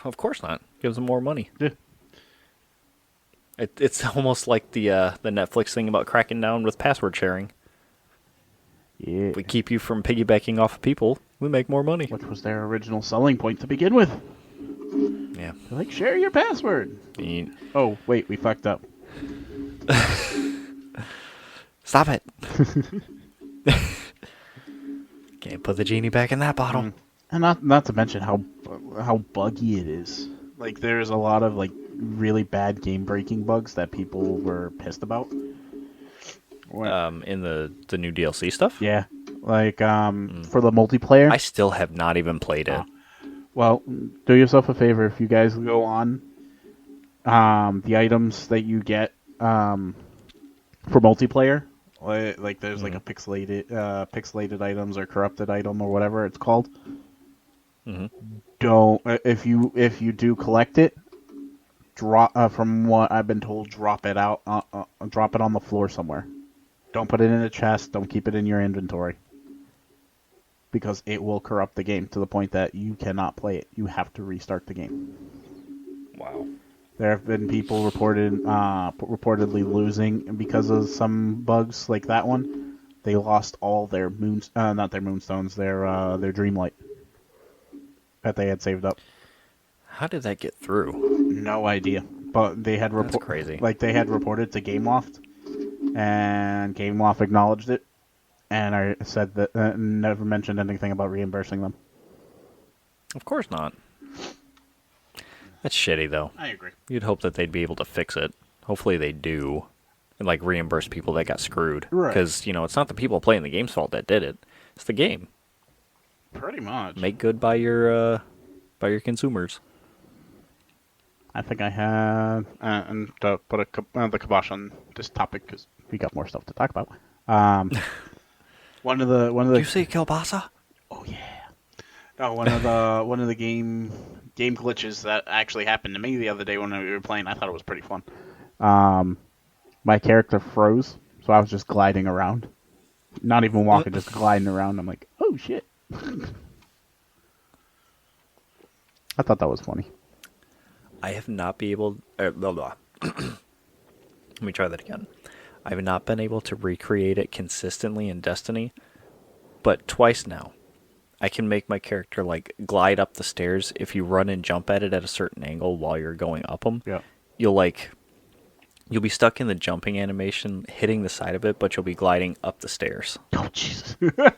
Of course not. Gives them more money. Yeah. It's almost like the Netflix thing about cracking down with password sharing. Yeah. If we keep you from piggybacking off of people, we make more money. Which was their original selling point to begin with. Yeah. They're like, share your password. You- Oh, wait, we fucked up. Stop it. Can't put the genie back in that bottle. And not to mention how buggy it is. Like, there's a lot of, like, really bad game-breaking bugs that people were pissed about. In the new DLC stuff? Yeah. Like, for the multiplayer. I still have not even played it. Well, do yourself a favor if you guys go on the items that you get for multiplayer. Like there's like a pixelated items or corrupted item or whatever it's called. Don't if you do collect it, drop from what I've been told, drop it out, drop it on the floor somewhere. Don't put it in a chest. Don't keep it in your inventory. Because it will corrupt the game to the point that you cannot play it. You have to restart the game. Wow. There have been people reportedly losing because of some bugs like that one. They lost all their not their moonstones, their dreamlight that they had saved up. How did that get through? No idea. But they had That's crazy. Like they had reported to GameLoft, and GameLoft acknowledged it, and I said that never mentioned anything about reimbursing them. Of course not. That's shitty, though. I agree. You'd hope that they'd be able to fix it. Hopefully they do. And, like, reimburse people that got screwed. Right. Because, it's not the people playing the game's fault that did it. It's the game. Pretty much. Make good by your consumers. I think I have, and to put the kibosh on this topic because we got more stuff to talk about. One of the Did you say kielbasa? Oh yeah. No, one of the game glitches that actually happened to me the other day when we were playing. I thought it was pretty fun. My character froze, so I was just gliding around, not even walking, just gliding around. I'm like, oh shit. I thought that was funny. I have not been able... blah, blah. Let me try that again. I have not been able to recreate it consistently in Destiny, but twice now. I can make my character, like, glide up the stairs. If you run and jump at it at a certain angle while you're going up them, Yeah. you'll be stuck in the jumping animation, hitting the side of it, but you'll be gliding up the stairs. Oh, Jesus. It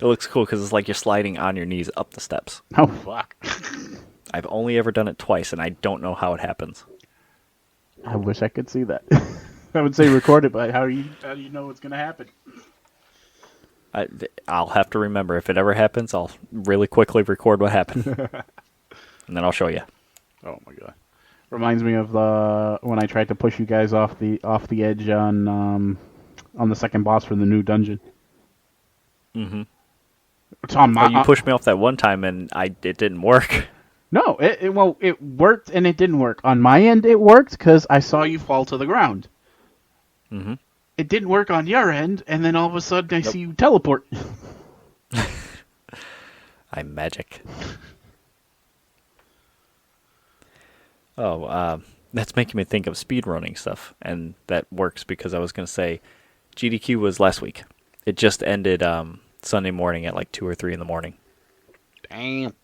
looks cool because it's like you're sliding on your knees up the steps. Oh, fuck. I've only ever done it twice, and I don't know how it happens. I wish I could see that. I would say record it, but how do you know what's going to happen? I'll have to remember. If it ever happens, I'll really quickly record what happened. And then I'll show you. Oh, my God. Reminds me of when I tried to push you guys off the edge on the second boss for the new dungeon. Mm-hmm. It's on my... You pushed me off that one time, and it didn't work. No, it worked and it didn't work. On my end, it worked because I saw you fall to the ground. Mm-hmm. It didn't work on your end, and then all of a sudden I see you teleport. I'm magic. Oh, that's making me think of speedrunning stuff, and that works because I was going to say GDQ was last week. It just ended Sunday morning at like 2 or 3 in the morning. Damn.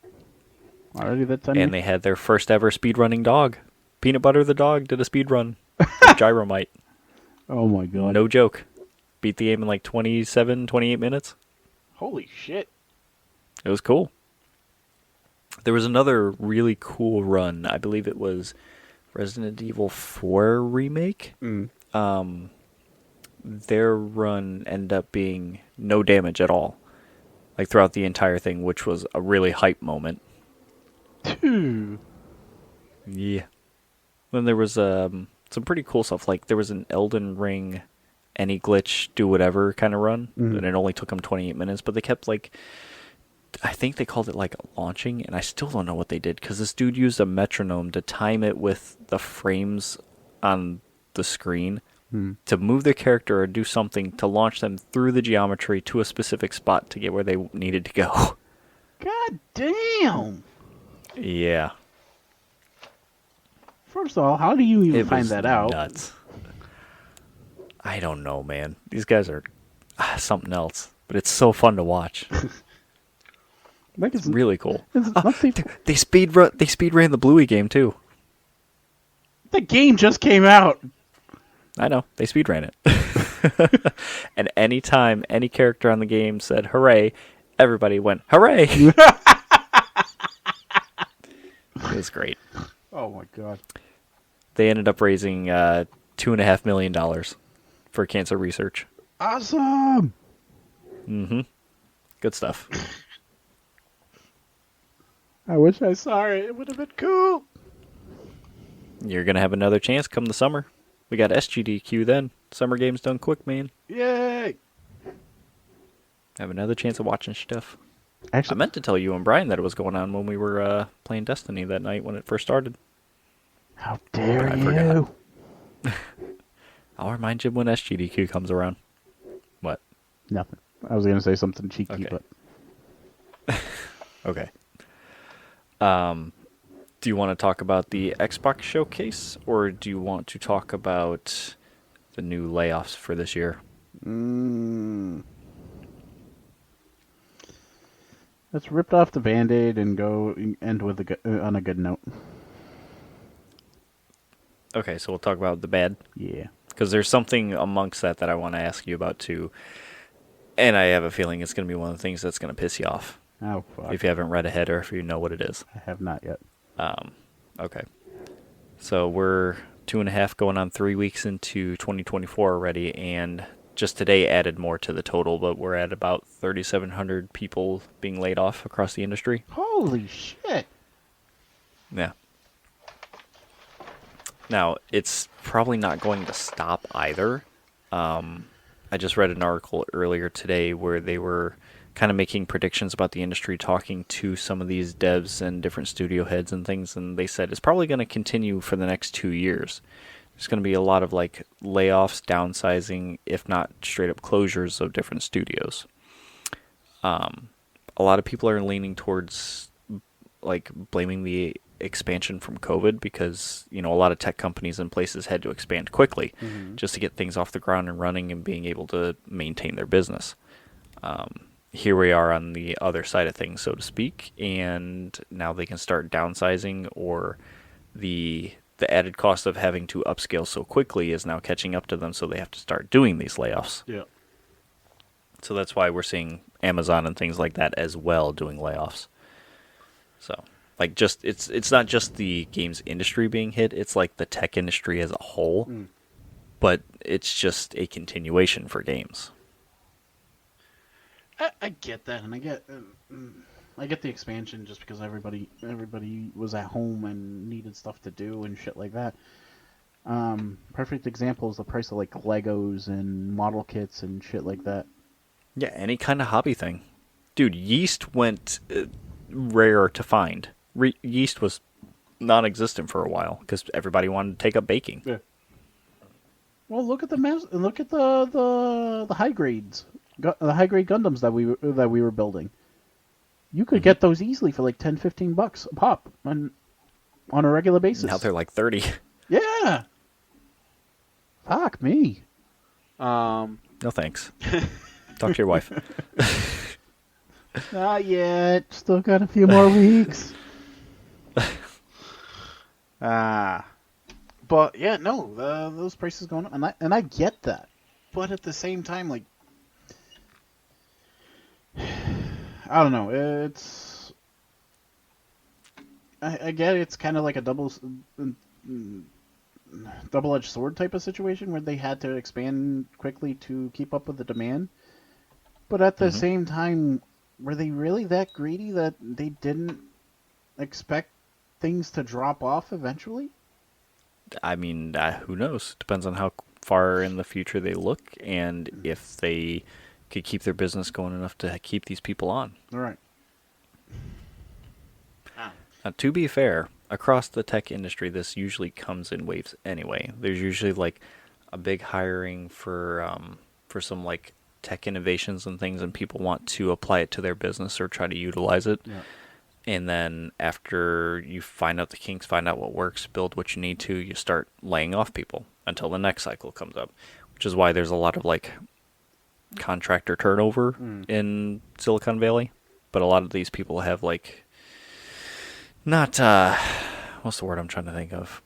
Already that time? And they had their first ever speedrunning dog. Peanut Butter the dog did a speedrun with Gyromite. Oh my God. No joke. Beat the game in like 27, 28 minutes. Holy shit. It was cool. There was another really cool run. I believe it was Resident Evil 4 remake. Mm. Their run ended up being no damage at all, like throughout the entire thing, which was a really hype moment. Yeah. Then there was some pretty cool stuff. Like there was an Elden Ring, any glitch, do whatever kind of run, and it only took them 28 minutes. But they kept like, I think they called it like launching, and I still don't know what they did because this dude used a metronome to time it with the frames on the screen to move their character or do something to launch them through the geometry to a specific spot to get where they needed to go. God damn. Yeah. First of all, how do you even It find was that out? Nuts. I don't know, man. These guys are something else, but it's so fun to watch. Like It's really cool. let's see. They speed ran the Bluey game too. The game just came out. I know. They speed ran it. And anytime any character on the game said hooray, everybody went hooray. It was great. Oh my God. They ended up raising $2.5 million for cancer research. Awesome. Mm-hmm. Good stuff. I wish I saw it. It would have been cool. You're going to have another chance come the summer. We got SGDQ then. Summer games done quick, man. Yay. Have another chance of watching stuff. I Actually, meant to tell you and Brian that it was going on when we were playing Destiny that night when it first started. how dare I you? forgot. I'll remind you when SGDQ comes around. What? Nothing. I was going to say something cheeky, Okay. but... Okay. Do you want to talk about the Xbox showcase, or do you want to talk about the new layoffs for this year? Let's rip off the Band-Aid and go end with on a good note. Okay, so we'll talk about the bad. Yeah. Because there's something amongst that I want to ask you about, too. And I have a feeling it's going to be one of the things that's going to piss you off. Oh, fuck. If you haven't read ahead or if you know what it is. I have not yet. Okay. So we're 2.5 going on 3 weeks into 2024 already, and just today added more to the total, but we're at about 3,700 people being laid off across the industry. Holy shit! Yeah. Now, it's probably not going to stop either. I just read an article earlier today where they were kind of making predictions about the industry, talking to some of these devs and different studio heads and things, and they said it's probably going to continue for the next 2 years. There's going to be a lot of like layoffs, downsizing, if not straight up closures of different studios. A lot of people are leaning towards like blaming the expansion from COVID because, you know, a lot of tech companies and places had to expand quickly just to get things off the ground and running and being able to maintain their business. Here we are on the other side of things, so to speak, and now they can start downsizing, or the added cost of having to upscale so quickly is now catching up to them, so they have to start doing these layoffs. Yeah. So that's why we're seeing Amazon and things like that as well doing layoffs. So, like, just it's not just the games industry being hit, it's like the tech industry as a whole, but it's just a continuation for games. I get that, and I get the expansion just because everybody was at home and needed stuff to do and shit like that. Perfect example is the price of like Legos and model kits and shit like that. Yeah, any kind of hobby thing. Dude, yeast went rare to find. Yeast was non-existent for a while because everybody wanted to take up baking. Yeah. Well, look at the high grades. The high grade Gundams that we were building. You could get those easily for like $10-15 a pop on a regular basis. Now they're like 30. Yeah. Fuck me. No thanks. Talk to your wife. Not yet. Still got a few more weeks. But yeah, no, those prices going up, and I get that, but at the same time, like, I don't know. I get it's kind of like a double-edged sword type of situation where they had to expand quickly to keep up with the demand, but at the same time, were they really that greedy that they didn't expect things to drop off eventually? I mean, who knows? Depends on how far in the future they look and if they could keep their business going enough to keep these people on. All right. Now, to be fair, across the tech industry, this usually comes in waves anyway. There's usually like a big hiring for some like tech innovations and things, and people want to apply it to their business or try to utilize it. Yeah. And then after you find out the kinks, find out what works, build what you need to, you start laying off people until the next cycle comes up, which is why there's a lot of like contractor turnover in Silicon Valley. But a lot of these people have like not what's the word I'm trying to think of?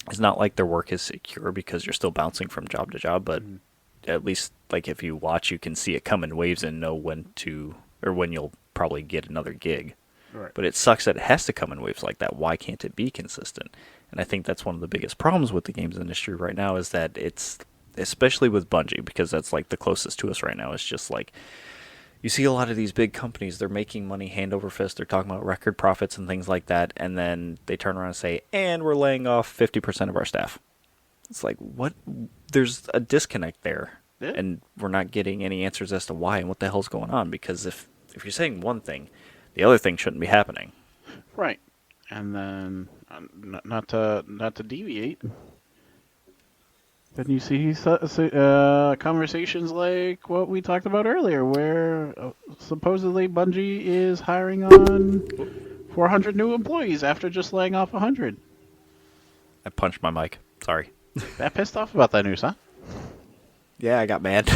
It's not like their work is secure because you're still bouncing from job to job, but at least like if you watch, you can see it come in waves and know when you'll probably get another gig. Right. But it sucks that it has to come in waves like that. Why can't it be consistent? And I think that's one of the biggest problems with the games industry right now is that it's, especially with Bungie, because that's like the closest to us right now, it's just like you see a lot of these big companies, they're making money hand over fist, they're talking about record profits and things like that, and then they turn around and say, and we're laying off 50% of our staff. It's like, what? There's a disconnect there. Yeah. And we're not getting any answers as to why and what the hell's going on, because if you're saying one thing, the other thing shouldn't be happening. Right. And then, not to deviate, then you see conversations like what we talked about earlier, where supposedly Bungie is hiring on 400 new employees after just laying off 100. I punched my mic. Sorry. That pissed off about that news, huh? Yeah, I got mad.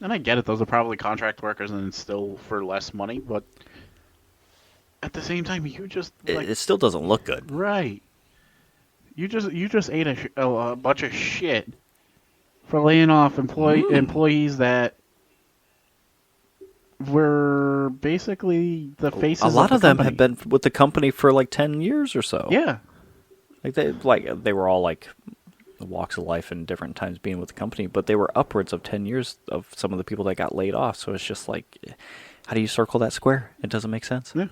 And I get it; those are probably contract workers, and it's still for less money. But at the same time, you just It still doesn't look good. right. You just ate a bunch of shit for laying off employees that were basically the faces A lot of of the them company. have been with the company for like 10 years or so. Yeah. They were all like walks of life and different times being with the company, but they were upwards of 10 years of some of the people that got laid off. So it's just like, how do you circle that square? It doesn't make sense. Yeah.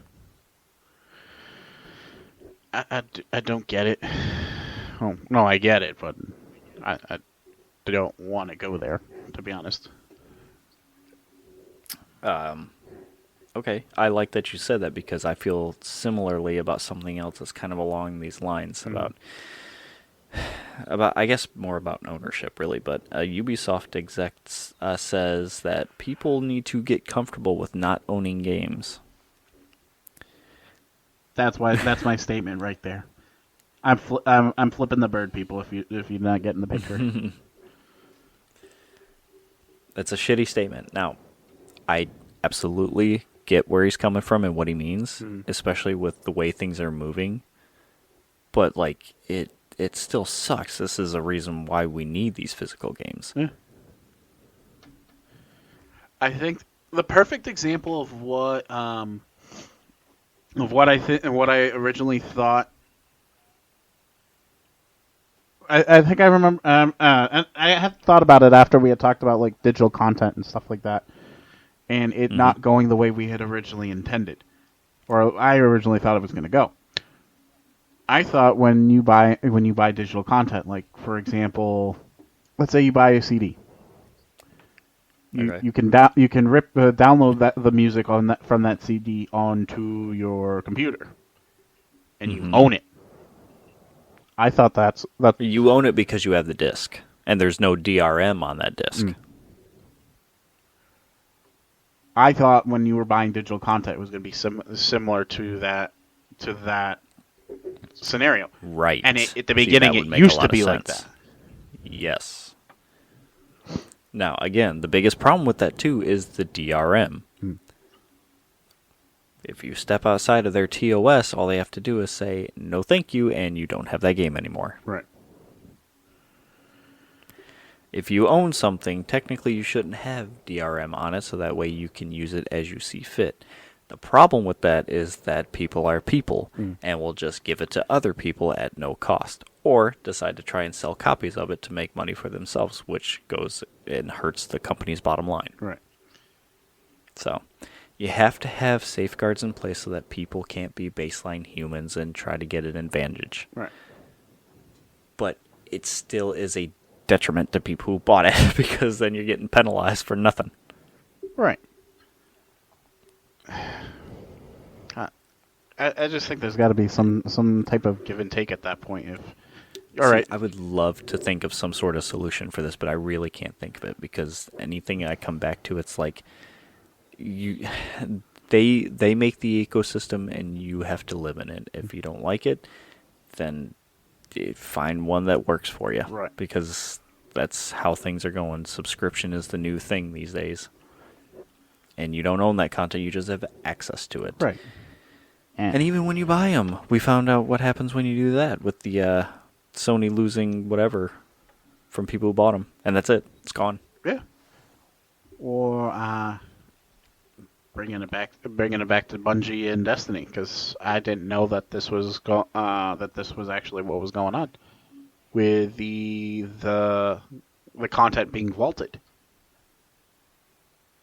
I don't get it. Oh, no, I get it, but I don't want to go there, to be honest. Okay, I like that you said that because I feel similarly about something else that's kind of along these lines about I guess more about ownership really, but a Ubisoft exec says that people need to get comfortable with not owning games. That's my statement right there. I'm flipping the bird, people. If you're not getting the picture. That's a shitty statement. Now, I absolutely get where he's coming from and what he means, especially with the way things are moving. But like it still sucks. This is a reason why we need these physical games. Yeah. I think the perfect example of what I originally thought. I think I remember. And I had thought about it after we had talked about like digital content and stuff like that, and it not going the way we had originally intended, or I originally thought it was going to go. I thought when you buy digital content, like for example, let's say you buy a CD. You can download the music from that CD onto your computer, and you own it. I thought that You own it because you have the disc, and there's no DRM on that disc. I thought when you were buying digital content, it was going to be similar to that scenario. Right. And at the beginning, that would it make used a to lot be of like sense. that. Yes. Now, again, the biggest problem with that, too, is the DRM. If you step outside of their TOS, all they have to do is say, no thank you, and you don't have that game anymore. Right. If you own something, technically you shouldn't have DRM on it, so that way you can use it as you see fit. The problem with that is that people are people, and will just give it to other people at no cost, or decide to try and sell copies of it to make money for themselves, which goes and hurts the company's bottom line. Right. So, you have to have safeguards in place so that people can't be baseline humans and try to get an advantage. Right. But it still is a detriment to people who bought it, because then you're getting penalized for nothing. Right. I just think there's got to be some type of give and take at that point. I would love to think of some sort of solution for this, but I really can't think of it, because anything I come back to, it's like they make the ecosystem and you have to live in it. If you don't like it, then find one that works for you. Right. Because that's how things are going. Subscription is the new thing these days. And you don't own that content, you just have access to it. Right. And even when you buy them, we found out what happens when you do that with the Sony losing whatever from people who bought them. And that's it. It's gone. Yeah. Or bringing it back to Bungie and Destiny, because I didn't know that this was actually what was going on with the content being vaulted.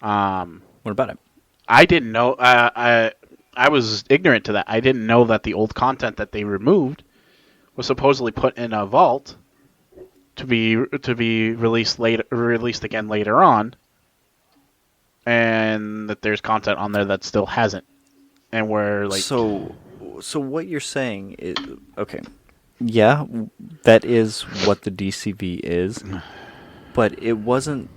What about it? I didn't know. I was ignorant to that. I didn't know that the old content that they removed was supposedly put in a vault to be released again later on, and that there's content on there that still hasn't. And we're like, so what you're saying is okay. Yeah, that is what the DCV is, but it wasn't.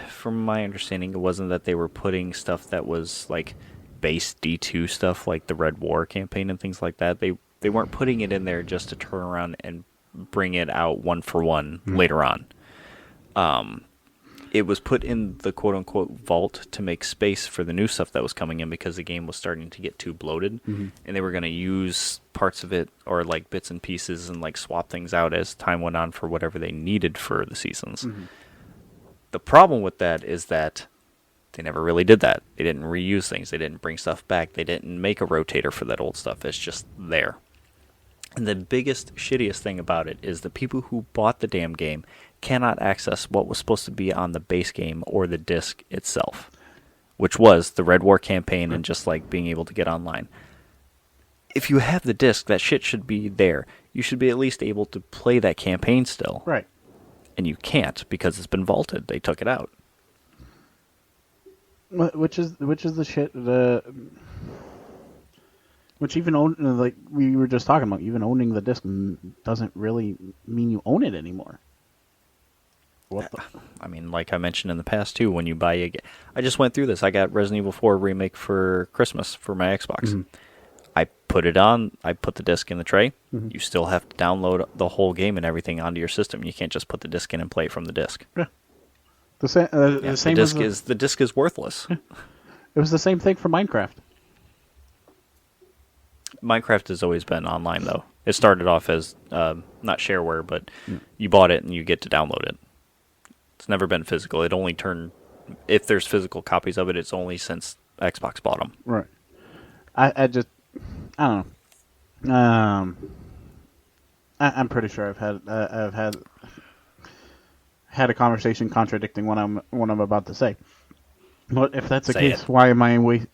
From my understanding, it wasn't that they were putting stuff that was like base D2 stuff, like the Red War campaign and things like that. They weren't putting it in there just to turn around and bring it out one for one later on. It was put in the quote-unquote vault to make space for the new stuff that was coming in, because the game was starting to get too bloated, and they were going to use parts of it or like bits and pieces and like swap things out as time went on for whatever they needed for the seasons. The problem with that is that They never really did that. They didn't reuse things. They didn't bring stuff back. They didn't make a rotator for that old stuff. It's just there. And the biggest, shittiest thing about it is the people who bought the damn game cannot access what was supposed to be on the base game or the disc itself, which was the Red War campaign and just like being able to get online. If you have the disc, that shit should be there. You should be at least able to play that campaign still. Right. And you can't because it's been vaulted. They took it out. Which is the shit which even like we were just talking about, even owning the disc doesn't really mean you own it anymore. What the? I mean, like I mentioned in the past too, when you buy a game, I just went through this. I got Resident Evil 4 remake for Christmas for my Xbox. Mm-hmm. I put it on. I put the disc in the tray. Mm-hmm. You still have to download the whole game and everything onto your system. You can't just put the disc in and play it from the disc. Yeah. The same the disc is worthless. Yeah. It was the same thing for Minecraft. Minecraft has always been online though. It started off as not shareware, but you bought it and you get to download it. It's never been physical. It only turned if there's physical copies of it. It's only since Xbox bought them. Right. I don't know. I'm pretty sure I've had a conversation contradicting what I'm about to say. But if that's the case, why am I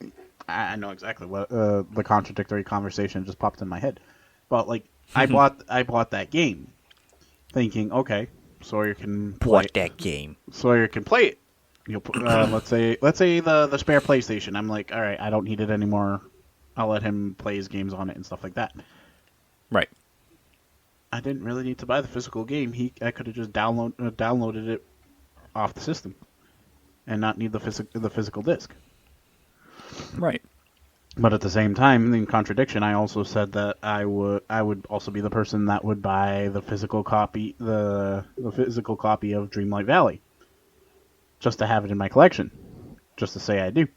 I know exactly what the contradictory conversation just popped in my head. But like I bought that game thinking, okay, Sawyer can play that game. Sawyer can play it. You'll let's say the spare PlayStation. I'm like, all right, I don't need it anymore. I'll let him play his games on it and stuff like that. Right. I didn't really need to buy the physical game. I could have just downloaded it off the system and not need the physical disc. Right. But at the same time, in contradiction, I also said that I would also be the person that would buy the physical copy the physical copy of Dreamlight Valley, just to have it in my collection, just to say I do.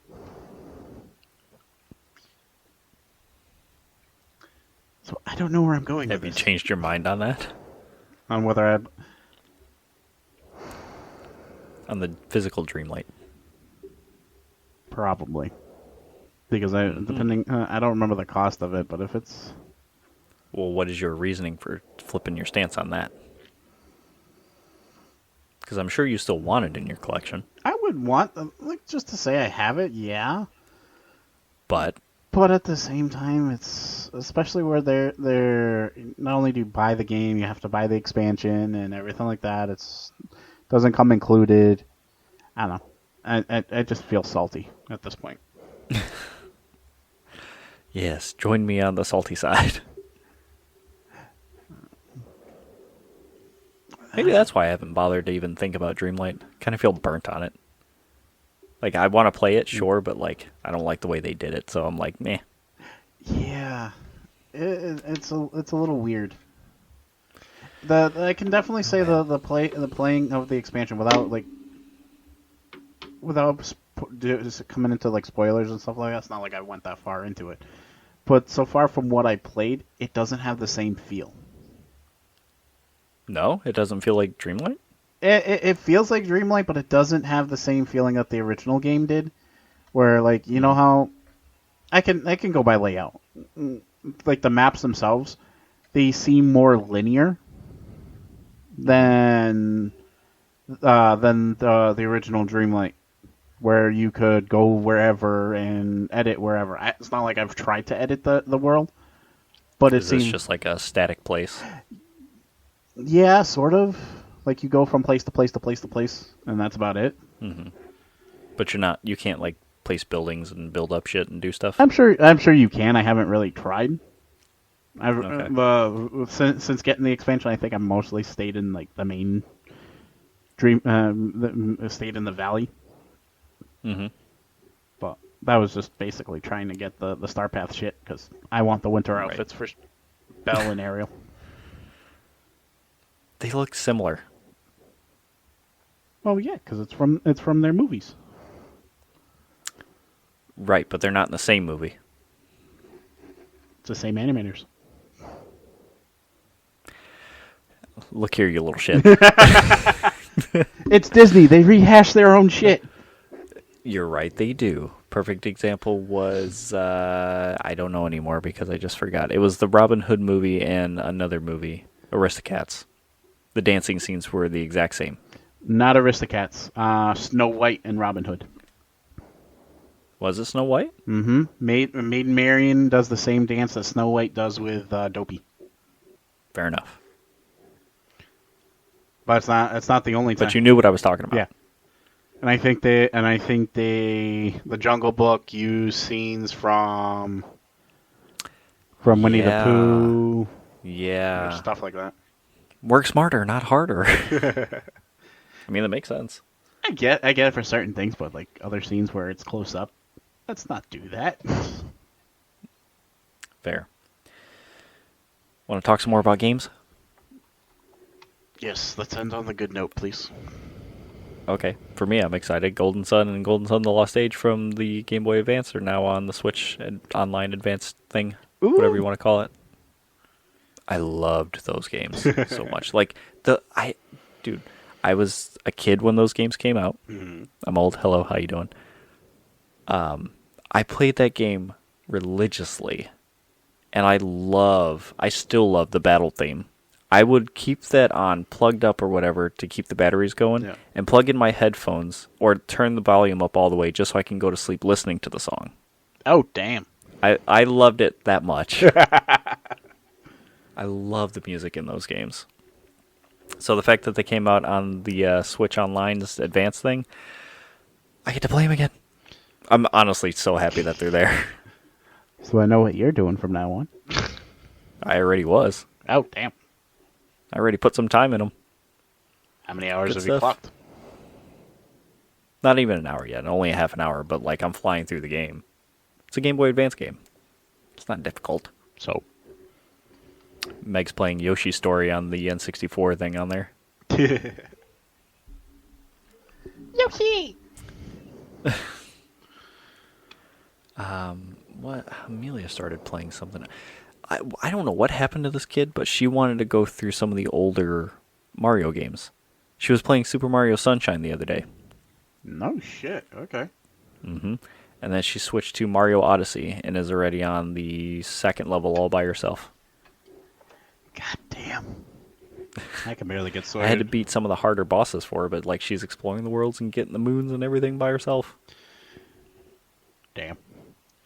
So I don't know where I'm going. Have you changed your mind on that? On whether on the physical Dreamlight? Probably. Because I don't remember the cost of it, but if it's... Well, what is your reasoning for flipping your stance on that? Because I'm sure you still want it in your collection. I would want, like, just to say I have it, yeah. But at the same time, it's... Especially where they're... Not only do you buy the game, you have to buy the expansion and everything like that. It's doesn't come included. I don't know. I just feel salty at this point. Yes, join me on the salty side. Maybe that's why I haven't bothered to even think about Dreamlight. Kind of feel burnt on it. Like, I want to play it, sure, but, like, I don't like the way they did it, so I'm like, meh. Yeah. It's a little weird. I can definitely say the playing of the expansion without just coming into like spoilers and stuff like that. It's not like I went that far into it, but so far from what I played, it doesn't have the same feel. No, it doesn't feel like Dreamlight? It feels like Dreamlight, but it doesn't have the same feeling that the original game did. Where, like, you know how I can go by layout, like the maps themselves, they seem more linear than the original Dreamlight, where you could go wherever and edit wherever. It's not like I've tried to edit the world, but it seems just like a static place. Yeah, sort of. Like you go from place to place to place to place, and that's about it. Mm-hmm. But you can't like place buildings and build up shit and do stuff. I'm sure you can. I haven't really tried. Since getting the expansion, I think I've mostly stayed in like the main stayed in the valley. Mm-hmm. But that was just basically trying to get the Star Path shit because I want the winter outfits for Belle and Ariel. They look similar. Well, yeah, because it's from their movies. Right, but they're not in the same movie. It's the same animators. Look here, you little shit. It's Disney. They rehash their own shit. You're right, they do. Perfect example was I don't know anymore because I just forgot. It was the Robin Hood movie and another movie, Aristocats. The dancing scenes were the exact same. Not Aristocats. Snow White and Robin Hood. Was it Snow White? Mm-hmm. Maiden Marian does the same dance that Snow White does with Dopey. Fair enough. But it's not the only time. But you knew what I was talking about. Yeah. And I think the Jungle Book used scenes from Winnie the Yeah. Pooh, Yeah. stuff like that. Work smarter, not harder. I mean, that makes sense. I get it for certain things, but like other scenes where it's close up, let's not do that. Fair. Want to talk some more about games? Yes, let's end on the good note, please. Okay. For me, I'm excited. Golden Sun and Golden Sun The Lost Age from the Game Boy Advance are now on the Switch online advanced thing, whatever you want to call it. I loved those games so much. Dude, I was a kid when those games came out. Mm-hmm. I'm old. Hello, how you doing? I played that game religiously, and I still love the battle theme. I would keep that on plugged up or whatever to keep the batteries going, and plug in my headphones or turn the volume up all the way just so I can go to sleep listening to the song. Oh, damn. I loved it that much. I love the music in those games. So the fact that they came out on the Switch Online's advanced thing, I get to play them again. I'm honestly so happy that they're there. So I know what you're doing from now on. I already was. Oh, damn. I already put some time in them. How many hours Good have you stuff. clocked? Not even an hour yet. Only a half an hour, but like I'm flying through the game. It's a Game Boy Advance game. It's not difficult. So. Meg's playing Yoshi's Story on the N64 thing on there. Yoshi! What? Amelia started playing something. I don't know what happened to this kid, but she wanted to go through some of the older Mario games. She was playing Super Mario Sunshine the other day. No shit. Okay. Mm-hmm. And then she switched to Mario Odyssey and is already on the second level all by herself. God damn. I can barely get I sorted. had to beat some of the harder bosses for her, but like she's exploring the worlds and getting the moons and everything by herself. Damn.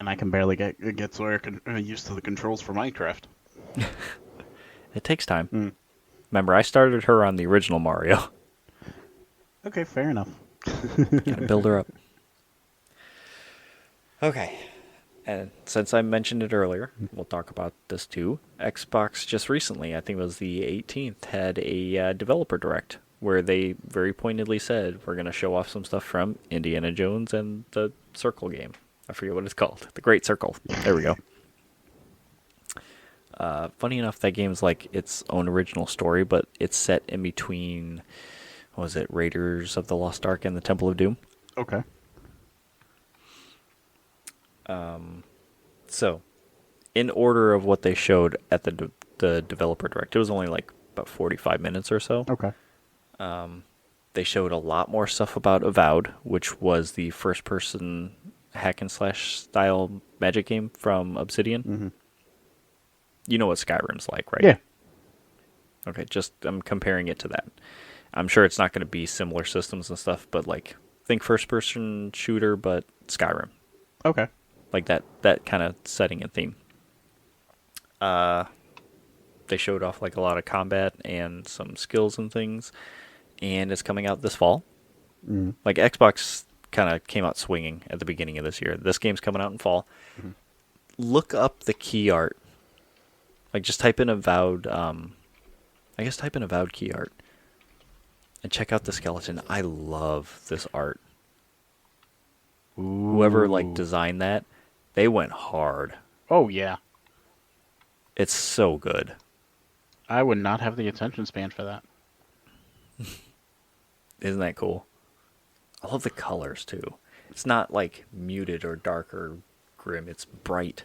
And I can barely get used to the controls for Minecraft. It takes time. Remember, I started her on the original Mario. Okay, fair enough. Gotta build her up. Okay. And since I mentioned it earlier, we'll talk about this too. Xbox just recently, I think it was the 18th, had a developer direct where they very pointedly said, we're going to show off some stuff from Indiana Jones and the Circle game. I forget what it's called. The Great Circle. There we go. Funny enough, that game's like its own original story, but it's set in between, what was it, Raiders of the Lost Ark and the Temple of Doom. Okay. So, in order of what they showed at the developer direct, it was only like about 45 minutes or so. Okay. They showed a lot more stuff about Avowed, which was the first-person hack and slash style magic game from Obsidian. Mm-hmm. You know what Skyrim's like, right? Yeah. Okay, just I'm comparing it to that. I'm sure it's not going to be similar systems and stuff, but like think first-person shooter, but Skyrim. Okay. Like that kind of setting and theme. They showed off like a lot of combat and some skills and things, and it's coming out this fall. Mm. Like Xbox kind of came out swinging at the beginning of this year. This game's coming out in fall. Mm-hmm. Look up the key art. Like just type in Avowed. Type in Avowed key art, and check out the skeleton. I love this art. Ooh. Whoever like designed that, they went hard. Oh yeah. It's so good. I would not have the attention span for that. Isn't that cool? I love the colors too. It's not like muted or dark or grim. It's bright.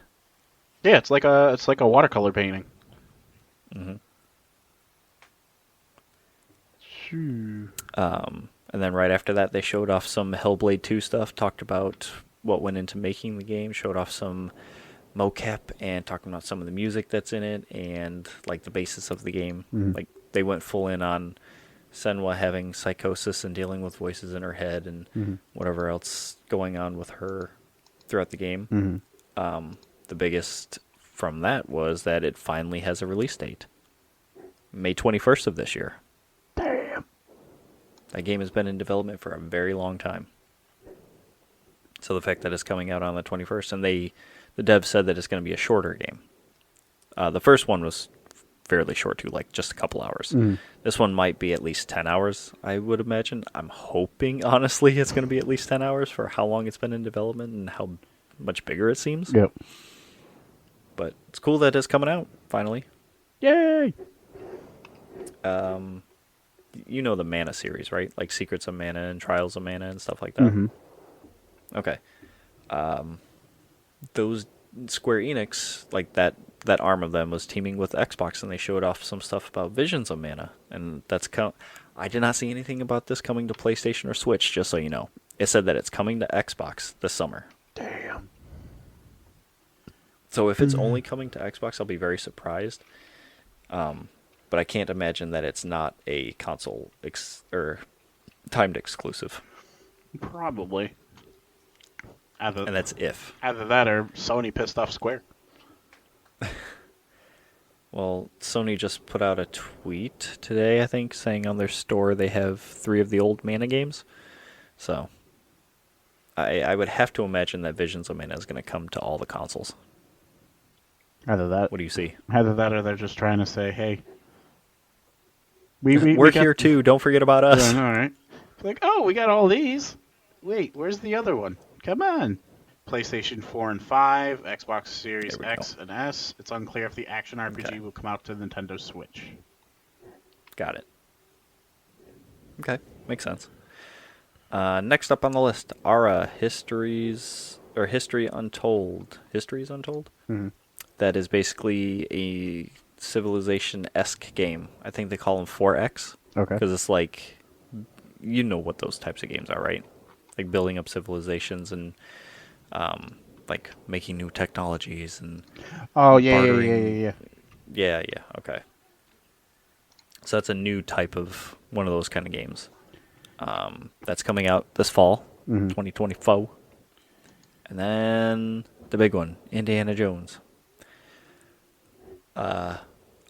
Yeah, it's like a watercolor painting. Mm-hmm. Shoo. And then right after that, they showed off some Hellblade 2 stuff, talked about what went into making the game, showed off some mocap, and talking about some of the music that's in it, and like the basis of the game. Mhm. Like they went full in on Senwa having psychosis and dealing with voices in her head and Mhm. whatever else going on with her throughout the game. Mhm. The biggest from that was that it finally has a release date. May 21st of this year. Damn. That game has been in development for a very long time. So the fact that it's coming out on the 21st, and the devs said that it's going to be a shorter game. The first one was fairly short too, like just a couple hours. This one might be at least 10 hours, I would imagine. I'm hoping, honestly, it's going to be at least 10 hours for how long it's been in development and how much bigger it seems. Yep. But it's cool that it's coming out, finally. Yay! You know the Mana series, right? Like Secrets of Mana and Trials of Mana and stuff like that. Mhm. Okay. Those Square Enix, like that arm of them was teaming with Xbox, and they showed off some stuff about Visions of Mana, and I did not see anything about this coming to PlayStation or Switch, just so you know. It said that it's coming to Xbox this summer. Damn. So if it's only coming to Xbox, I'll be very surprised. But I can't imagine that it's not a console or timed exclusive. Probably. And that's if. Either that or Sony pissed off Square. Well, Sony just put out a tweet today, I think, saying on their store they have 3 of the old Mana games. So I would have to imagine that Visions of Mana is going to come to all the consoles. Either that. What do you see? Either that or they're just trying to say, hey, We're we got, here too. Don't forget about us. Yeah, all right. Like, oh, we got all these. Wait, where's the other one? Come on. PlayStation 4 and 5, Xbox Series There we X and S. It's unclear if the action RPG Okay. will come out to Nintendo Switch. Got it. Okay, makes sense. Next up on the list, Ara History Untold. Histories Untold? Mhm. That is basically a Civilization-esque game. I think they call them 4X. Okay. Because it's like, you know what those types of games are, right? Like building up civilizations and like making new technologies and Oh, yeah. yeah, okay. So that's a new type of one of those kind of games. That's coming out this fall, 2024. And then the big one, Indiana Jones.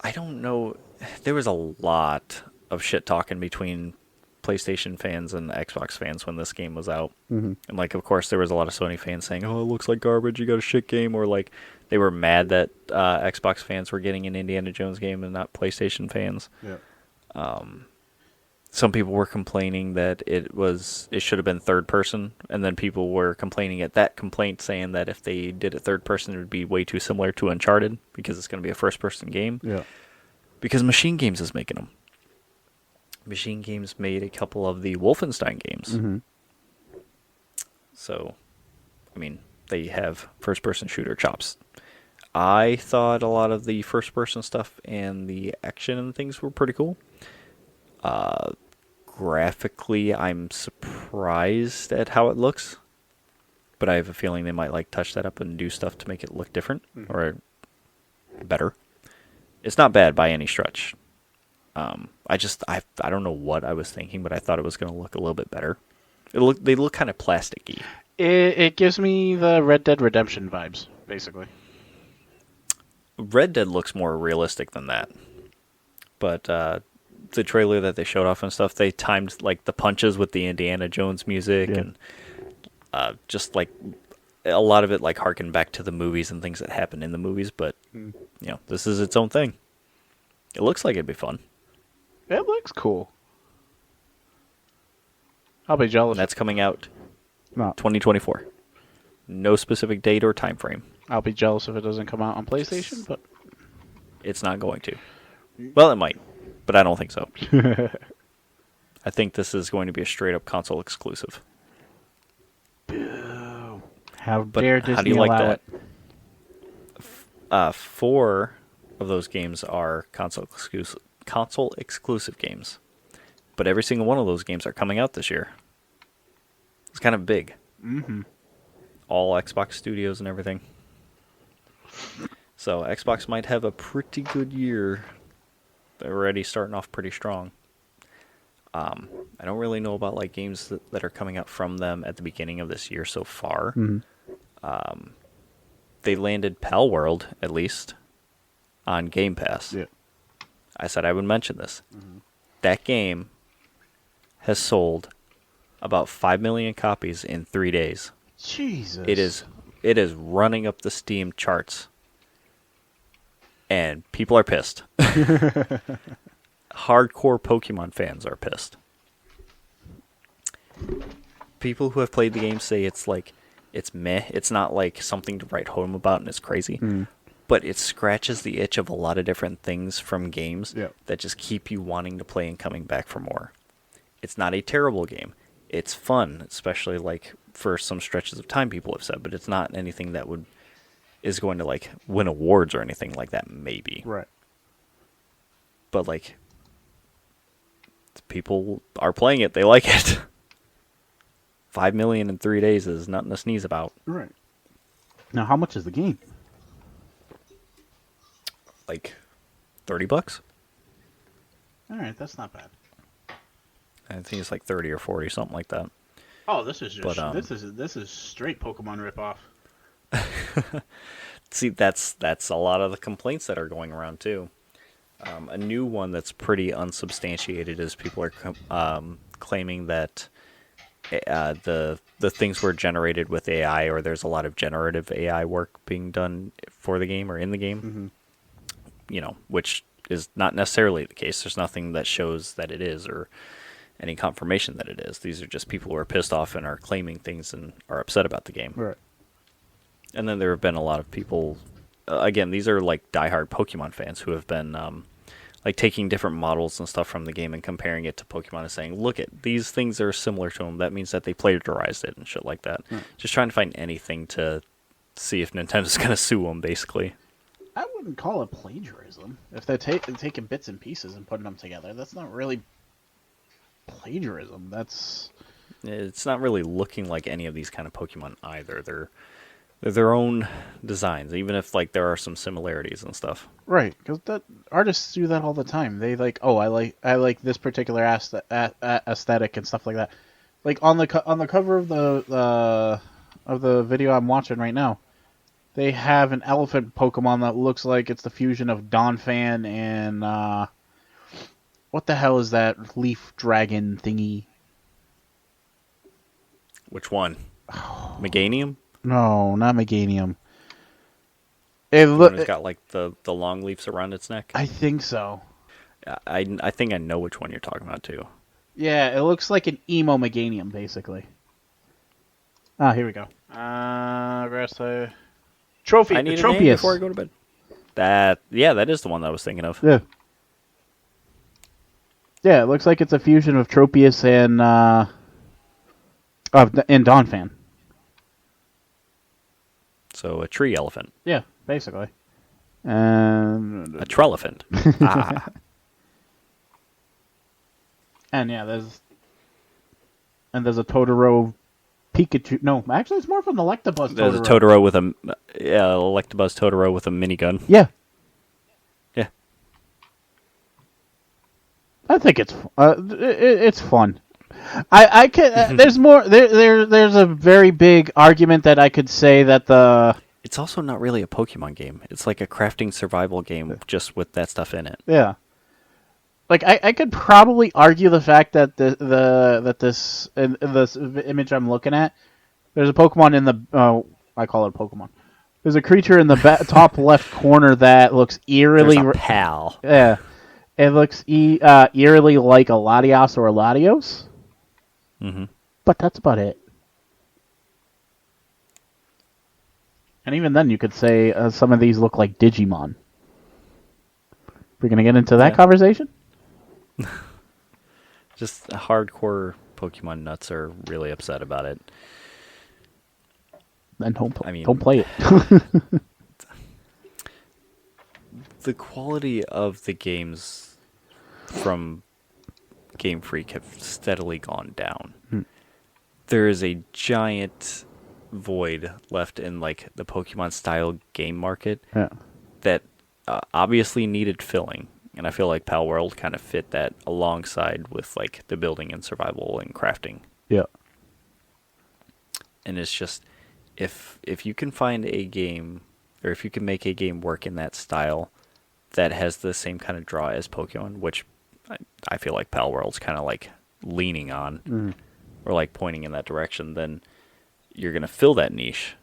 I don't know. There was a lot of shit talking between PlayStation fans and Xbox fans when this game was out. And, like, of course, there was a lot of Sony fans saying, oh, it looks like garbage, you got a shit game. Or, like, they were mad that Xbox fans were getting an Indiana Jones game and not PlayStation fans. Yeah. Some people were complaining that it should have been third person, and then people were complaining at that complaint, saying that if they did it third person, it would be way too similar to Uncharted because it's going to be a first person game. Yeah. Because Machine Games is making them. Machine Games made a couple of the Wolfenstein games. So, I mean, they have first person shooter chops. I thought a lot of the first person stuff and the action and things were pretty cool. Graphically, I'm surprised at how it looks, but I have a feeling they might like touch that up and do stuff to make it look different or better. It's not bad by any stretch. I don't know what I was thinking, but I thought it was going to look a little bit better. They look kind of plasticky. It gives me the Red Dead Redemption vibes, basically. Red Dead looks more realistic than that, but the trailer that they showed off and stuff, they timed like the punches with the Indiana Jones music and just like a lot of it like harkened back to the movies and things that happened in the movies. But you know, this is its own thing. It looks like it'd be fun. It looks cool. I'll be jealous. And that's coming out No, 2024. No specific date or time frame. I'll be jealous if it doesn't come out on PlayStation, but It's not going to. Well, it might, but I don't think so. I think this is going to be a straight up console exclusive. how But dare how Disney do you like allow that? 4 of those games are console exclusive games. but every single one of those games are coming out this year. It's kind of big. Mm-hmm. All Xbox studios and everything. So Xbox might have a pretty good year. They're already starting off pretty strong. I don't really know about like games that are coming out from them at the beginning of this year so far. Mm-hmm. They landed Palworld, at least, on Game Pass. Yeah. I said I would mention this. Mm-hmm. That game has sold about 5 million copies in 3 days. Jesus. It is running up the Steam charts. And people are pissed. Hardcore Pokemon fans are pissed. People who have played the game say it's meh. It's not like something to write home about and it's crazy. Mm. But it scratches the itch of a lot of different things from games that just keep you wanting to play and coming back for more. It's not a terrible game. It's fun, especially like for some stretches of time people have said, but it's not anything that is going to like win awards or anything like that, maybe. Right. But like people are playing it, they like it. 5 million in 3 days is nothing to sneeze about. Right. Now, how much is the game? Like $30. All right, that's not bad. I think it's like 30 or 40, something like that. Oh, this is just But, this is straight Pokemon ripoff. See, that's a lot of the complaints that are going around too. A new one that's pretty unsubstantiated is people are claiming that the things were generated with AI, or there's a lot of generative AI work being done for the game or in the game. Mm-hmm. You know, which is not necessarily the case. There's nothing that shows that it is, or any confirmation that it is. These are just people who are pissed off and are claiming things and are upset about the game. Right. And then there have been a lot of people, again, these are like diehard Pokemon fans who have been like taking different models and stuff from the game and comparing it to Pokemon and saying, look, these things are similar to them. That means that they plagiarized it and shit like that. Right. Just trying to find anything to see if Nintendo's going to sue them, basically. I wouldn't call it plagiarism. If they're taking bits and pieces and putting them together, that's not really plagiarism. It's not really looking like any of these kind of Pokemon either. They're their own designs, even if like there are some similarities and stuff. Right, because artists do that all the time. They I like this particular aesthetic and stuff like that. Like on the cover of the video I'm watching right now, they have an elephant Pokemon that looks like it's the fusion of Donphan and what the hell is that leaf dragon thingy? Which one? Meganium? No, not Meganium. It's got like the long leaves around its neck. I think so. I think I know which one you're talking about too. Yeah, it looks like an emo Meganium, basically. Ah, here we go. Trophy. I need a Tropius. name before I go to bed. That is the one that I was thinking of. Yeah. Yeah, it looks like it's a fusion of Tropius and Donphan. So a tree elephant. Yeah, basically. And A trelephant. Ah. and yeah, there's a Totoro Pikachu. No, actually, it's more from the Electabuzz. There's a Totoro with a Electabuzz Totoro with a minigun. Yeah. Yeah. I think it's fun. I can. There's more. There's a very big argument that I could say that It's also not really a Pokemon game. It's like a crafting survival game, just with that stuff in it. Yeah. Like I could probably argue the fact that this image I'm looking at, there's a Pokemon in the I call it a Pokemon. There's a creature in the top left corner that looks eerily pal. Yeah, it looks eerily like a Latios or a Latios. Mm-hmm. But that's about it. And even then, you could say some of these look like Digimon. We're gonna get into that conversation. Just hardcore Pokemon nuts are really upset about it. Then don't don't play it. The quality of the games from Game Freak have steadily gone down. Hmm. There is a giant void left in like the Pokemon style game market Yeah. that obviously needed filling, and I feel like Palworld kind of fit that alongside with like the building and survival and crafting. Yeah. And it's just if you can find a game, or if you can make a game work in that style that has the same kind of draw as Pokemon, which I feel like Palworld's kind of like leaning on or like pointing in that direction, then you're going to fill that niche.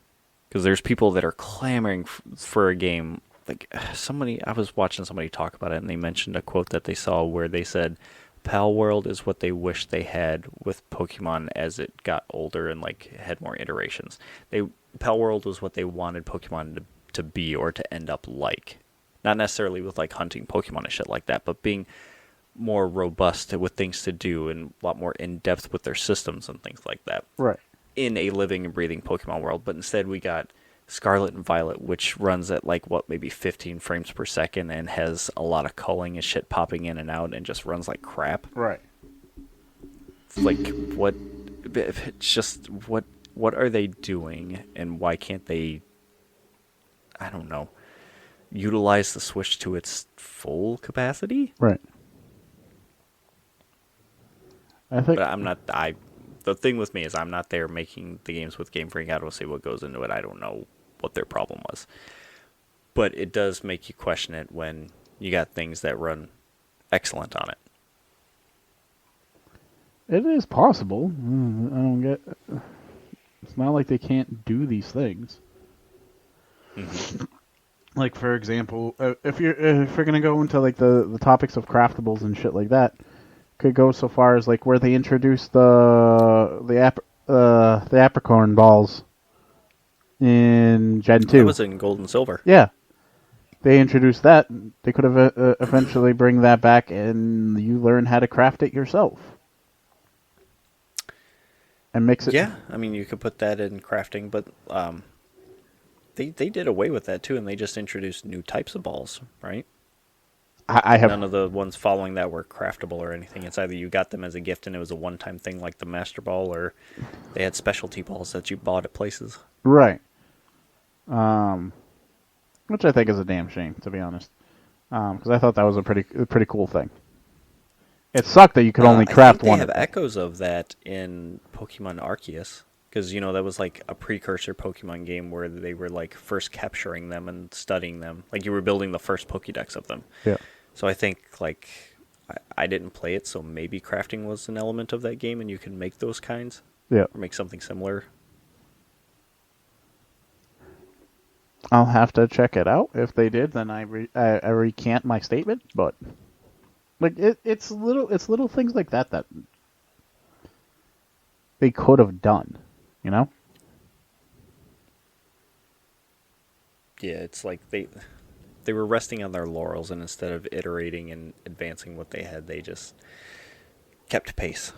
Because there's people that are clamoring for a game. Like I was watching somebody talk about it, and they mentioned a quote that they saw where they said, Palworld is what they wish they had with Pokemon as it got older and like had more iterations. Palworld was what they wanted Pokemon to be or to end up like. Not necessarily with like hunting Pokemon and shit like that, but being more robust with things to do and a lot more in depth with their systems and things like that. Right. In a living and breathing Pokemon world, but instead we got Scarlet and Violet, which runs at like maybe 15 frames per second and has a lot of culling and shit popping in and out and just runs like crap. Right. It's like it's just what are they doing, and why can't they, I don't know, utilize the Switch to its full capacity? Right. I think. But the thing with me is I'm not there making the games with Game Freak. I don't see what goes into it. I don't know what their problem was. But it does make you question it when you got things that run excellent on it. It is possible. I don't get. It's not like they can't do these things. Mm-hmm. Like, for example, if we're gonna go into like the topics of craftables and shit like that, could go so far as like where they introduced the apricorn balls in Gen 2. That was in Gold and Silver. Yeah, they introduced that. They could have eventually bring that back, and you learn how to craft it yourself and mix it. Yeah, I mean you could put that in crafting, but they did away with that too, and they just introduced new types of balls, right? I have none of the ones following that were craftable or anything. It's either you got them as a gift and it was a one-time thing like the Master Ball, or they had specialty balls that you bought at places. Right. Which I think is a damn shame, to be honest. Because I thought that was a pretty cool thing. It sucked that you could only craft one. They have echoes of that in Pokemon Arceus. Because, that was like a precursor Pokemon game where they were like first capturing them and studying them. Like you were building the first Pokédex of them. Yeah. So I think like I didn't play it, so maybe crafting was an element of that game and you can make those kinds. Yeah. Or make something similar. I'll have to check it out. If they did, then I recant my statement. But like it's little things like that they could have done, Yeah, it's like they were resting on their laurels, and instead of iterating and advancing what they had, they just kept pace.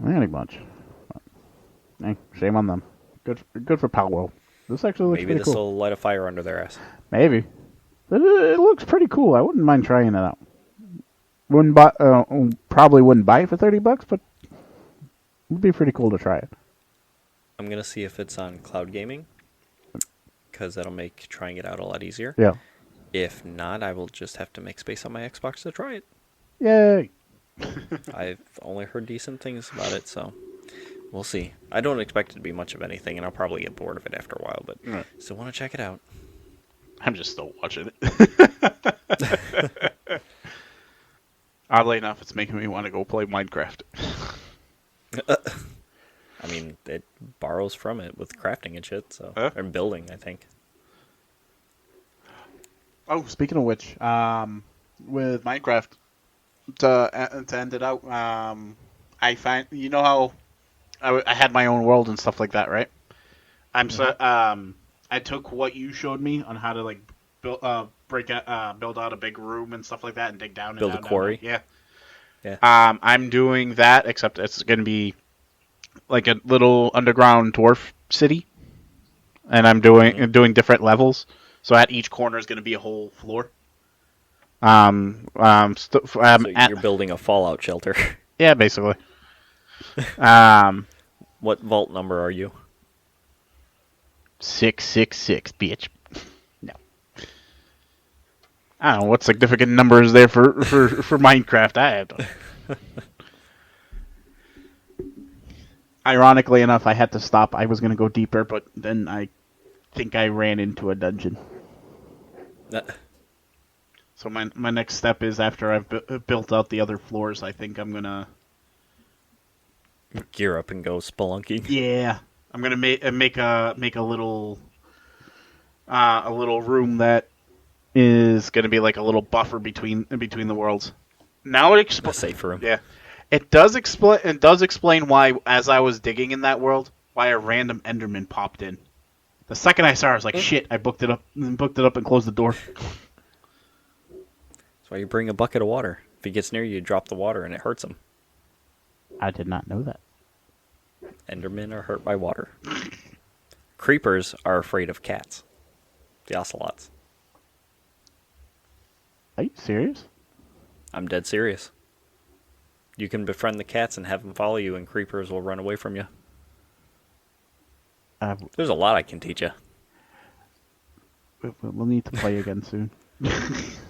Pretty much. Hey, shame on them. Good for Palworld. This actually looks Maybe pretty this cool. will light a fire under their ass. Maybe. It looks pretty cool. I wouldn't mind trying it out. Probably wouldn't buy it for $30, but it would be pretty cool to try it. I'm gonna see if it's on cloud gaming, because that'll make trying it out a lot easier. Yeah. If not, I will just have to make space on my Xbox to try it. Yay. I've only heard decent things about it, so we'll see. I don't expect it to be much of anything, and I'll probably get bored of it after a while, but still want to check it out. I'm just still watching it. Oddly enough, it's making me want to go play Minecraft. I mean, it borrows from it with crafting and shit, so or building, I think. Oh, speaking of which, with Minecraft, to end it out, I find how I had my own world and stuff like that, right? I took what you showed me on how to like build out a big room and stuff like that, and dig down. Build a quarry. Yeah. I'm doing that, except it's going to be like a little underground dwarf city, and I'm doing different levels. So at each corner is going to be a whole floor. So you're building a fallout shelter. Yeah, basically. What vault number are you? 666, bitch. No. I don't know what significant number is there for Minecraft. I have to. Ironically enough, I had to stop. I was going to go deeper, but then I think I ran into a dungeon. So my next step is after I've built out the other floors, I think I'm going to... Gear up and go spelunking. Yeah. I'm going to make a little room that is going to be like a little buffer between the worlds. Now it A safe room. Yeah. It does explain why, as I was digging in that world, why a random Enderman popped in. The second I saw it, I was like, shit, I booked it up and closed the door. That's why you bring a bucket of water. If he gets near you, drop the water and it hurts him. I did not know that. Endermen are hurt by water. Creepers are afraid of cats. The ocelots. Are you serious? I'm dead serious. You can befriend the cats and have them follow you, and creepers will run away from you. There's a lot I can teach you. We'll need to play again soon.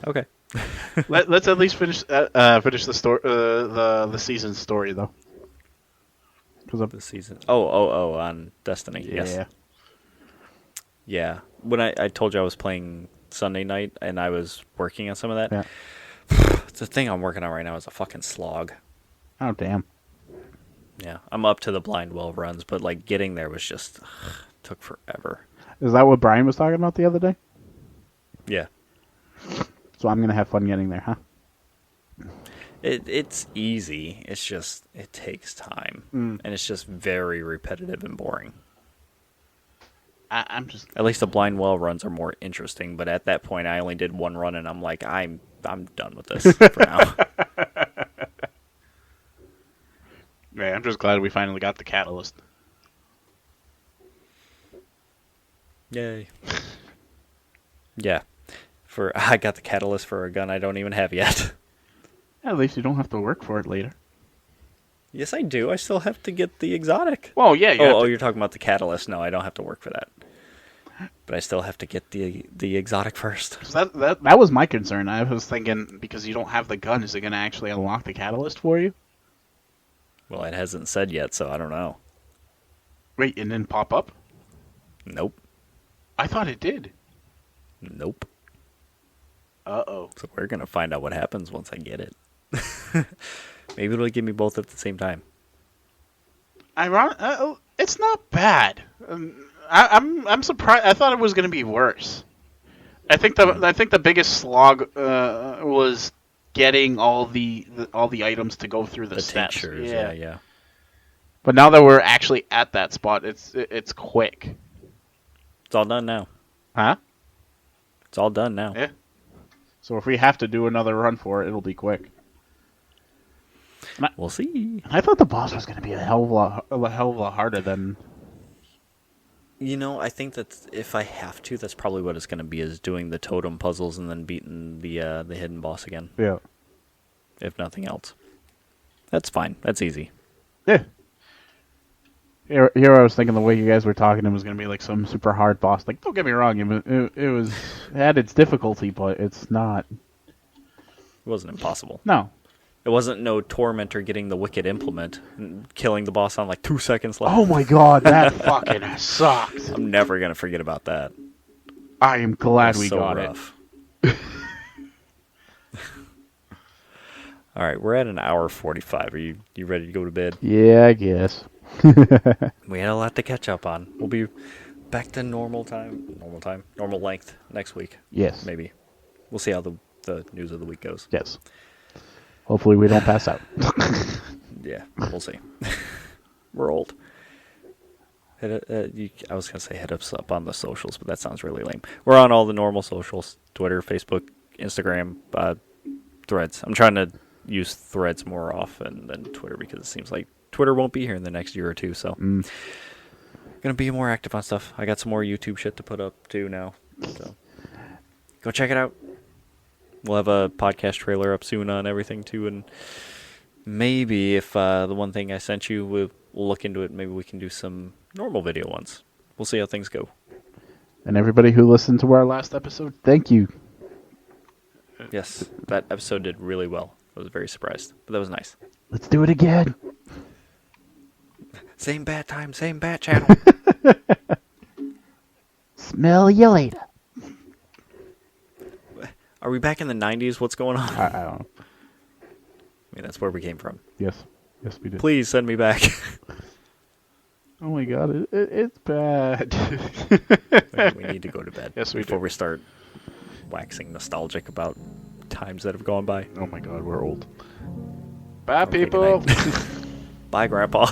Okay. Let's at least finish the story, the season story though. Because The season. Oh, on Destiny. yeah. Yes. Yeah. When I told you I was playing Sunday night and I was working on some of that, Yeah. the thing I'm working on right now is a fucking slog. Oh damn. Yeah. I'm up to the blind well runs, but like getting there was just took forever. Is that what Brian was talking about the other day? Yeah. So I'm gonna have fun getting there, huh? It's easy. It's just it takes time, and it's just very repetitive and boring. I'm just... At least the blind well runs are more interesting. But at that point, I only did one run, and I'm like, I'm done with this for now. Yeah, I'm just glad we finally got the catalyst. Yay! Yeah, I got the catalyst for a gun I don't even have yet. At least you don't have to work for it later. Yes, I do. I still have to get the exotic. Well, yeah. You're talking about the catalyst? No, I don't have to work for that. But I still have to get the exotic first. That was my concern. I was thinking, because you don't have the gun, is it going to actually unlock the catalyst for you? Well, it hasn't said yet, so I don't know. Wait, and then pop up? Nope. I thought it did. Nope. Uh-oh. So we're gonna find out what happens once I get it. Maybe it'll give me both at the same time. It's not bad. I'm surprised. I thought it was going to be worse. I think the biggest slog was getting all the items to go through the steps. Tinctures, yeah. But now that we're actually at that spot, it's quick. It's all done now. Huh? It's all done now. Yeah. So if we have to do another run for it, it'll be quick. We'll see. I thought the boss was going to be a hell of a lot harder than... You know, I think that if I have to, that's probably what it's going to be, is doing the totem puzzles and then beating the hidden boss again. Yeah. If nothing else. That's fine. That's easy. Yeah. Here I was thinking the way you guys were talking, it was going to be like some super hard boss. Like, don't get me wrong, it had its difficulty, but it's not. It wasn't impossible. No. It wasn't no tormentor getting the wicked implement and killing the boss on like 2 seconds left. Oh my god, that fucking sucked. I'm never going to forget about that. I am glad we So got rough. All right, we're at an hour 45. Are you ready to go to bed? it. Yeah, I guess. We had a lot to catch up on. We'll be back to normal length next week. Yes. Maybe. We'll see how the news of the week goes. Yes. Hopefully we don't pass out. Yeah, we'll see. We're old. I was going to say hit us up on the socials, but that sounds really lame. We're on all the normal socials: Twitter, Facebook, Instagram, Threads. I'm trying to use Threads more often than Twitter because it seems like Twitter won't be here in the next year or two, so going to be more active on stuff. I got some more YouTube shit to put up too now, so go check it out. We'll have a podcast trailer up soon on everything too, and maybe if the one thing I sent you, we'll look into it. Maybe we can do some normal video ones. We'll see how things go. And everybody who listened to our last episode, thank you. Yes, that episode did really well. I was very surprised, but that was nice. Let's do it again. Same bat time, same bat channel. Smell you later. Are we back in the 90s? What's going on? I don't know. I mean, that's where we came from. Yes, we did. Please send me back. Oh my god, it's bad. We need to go to bed Yes, we before do. we start waxing nostalgic about times that have gone by. Oh my god, we're old. Bye, Okay, good people. night. Bye, Grandpa.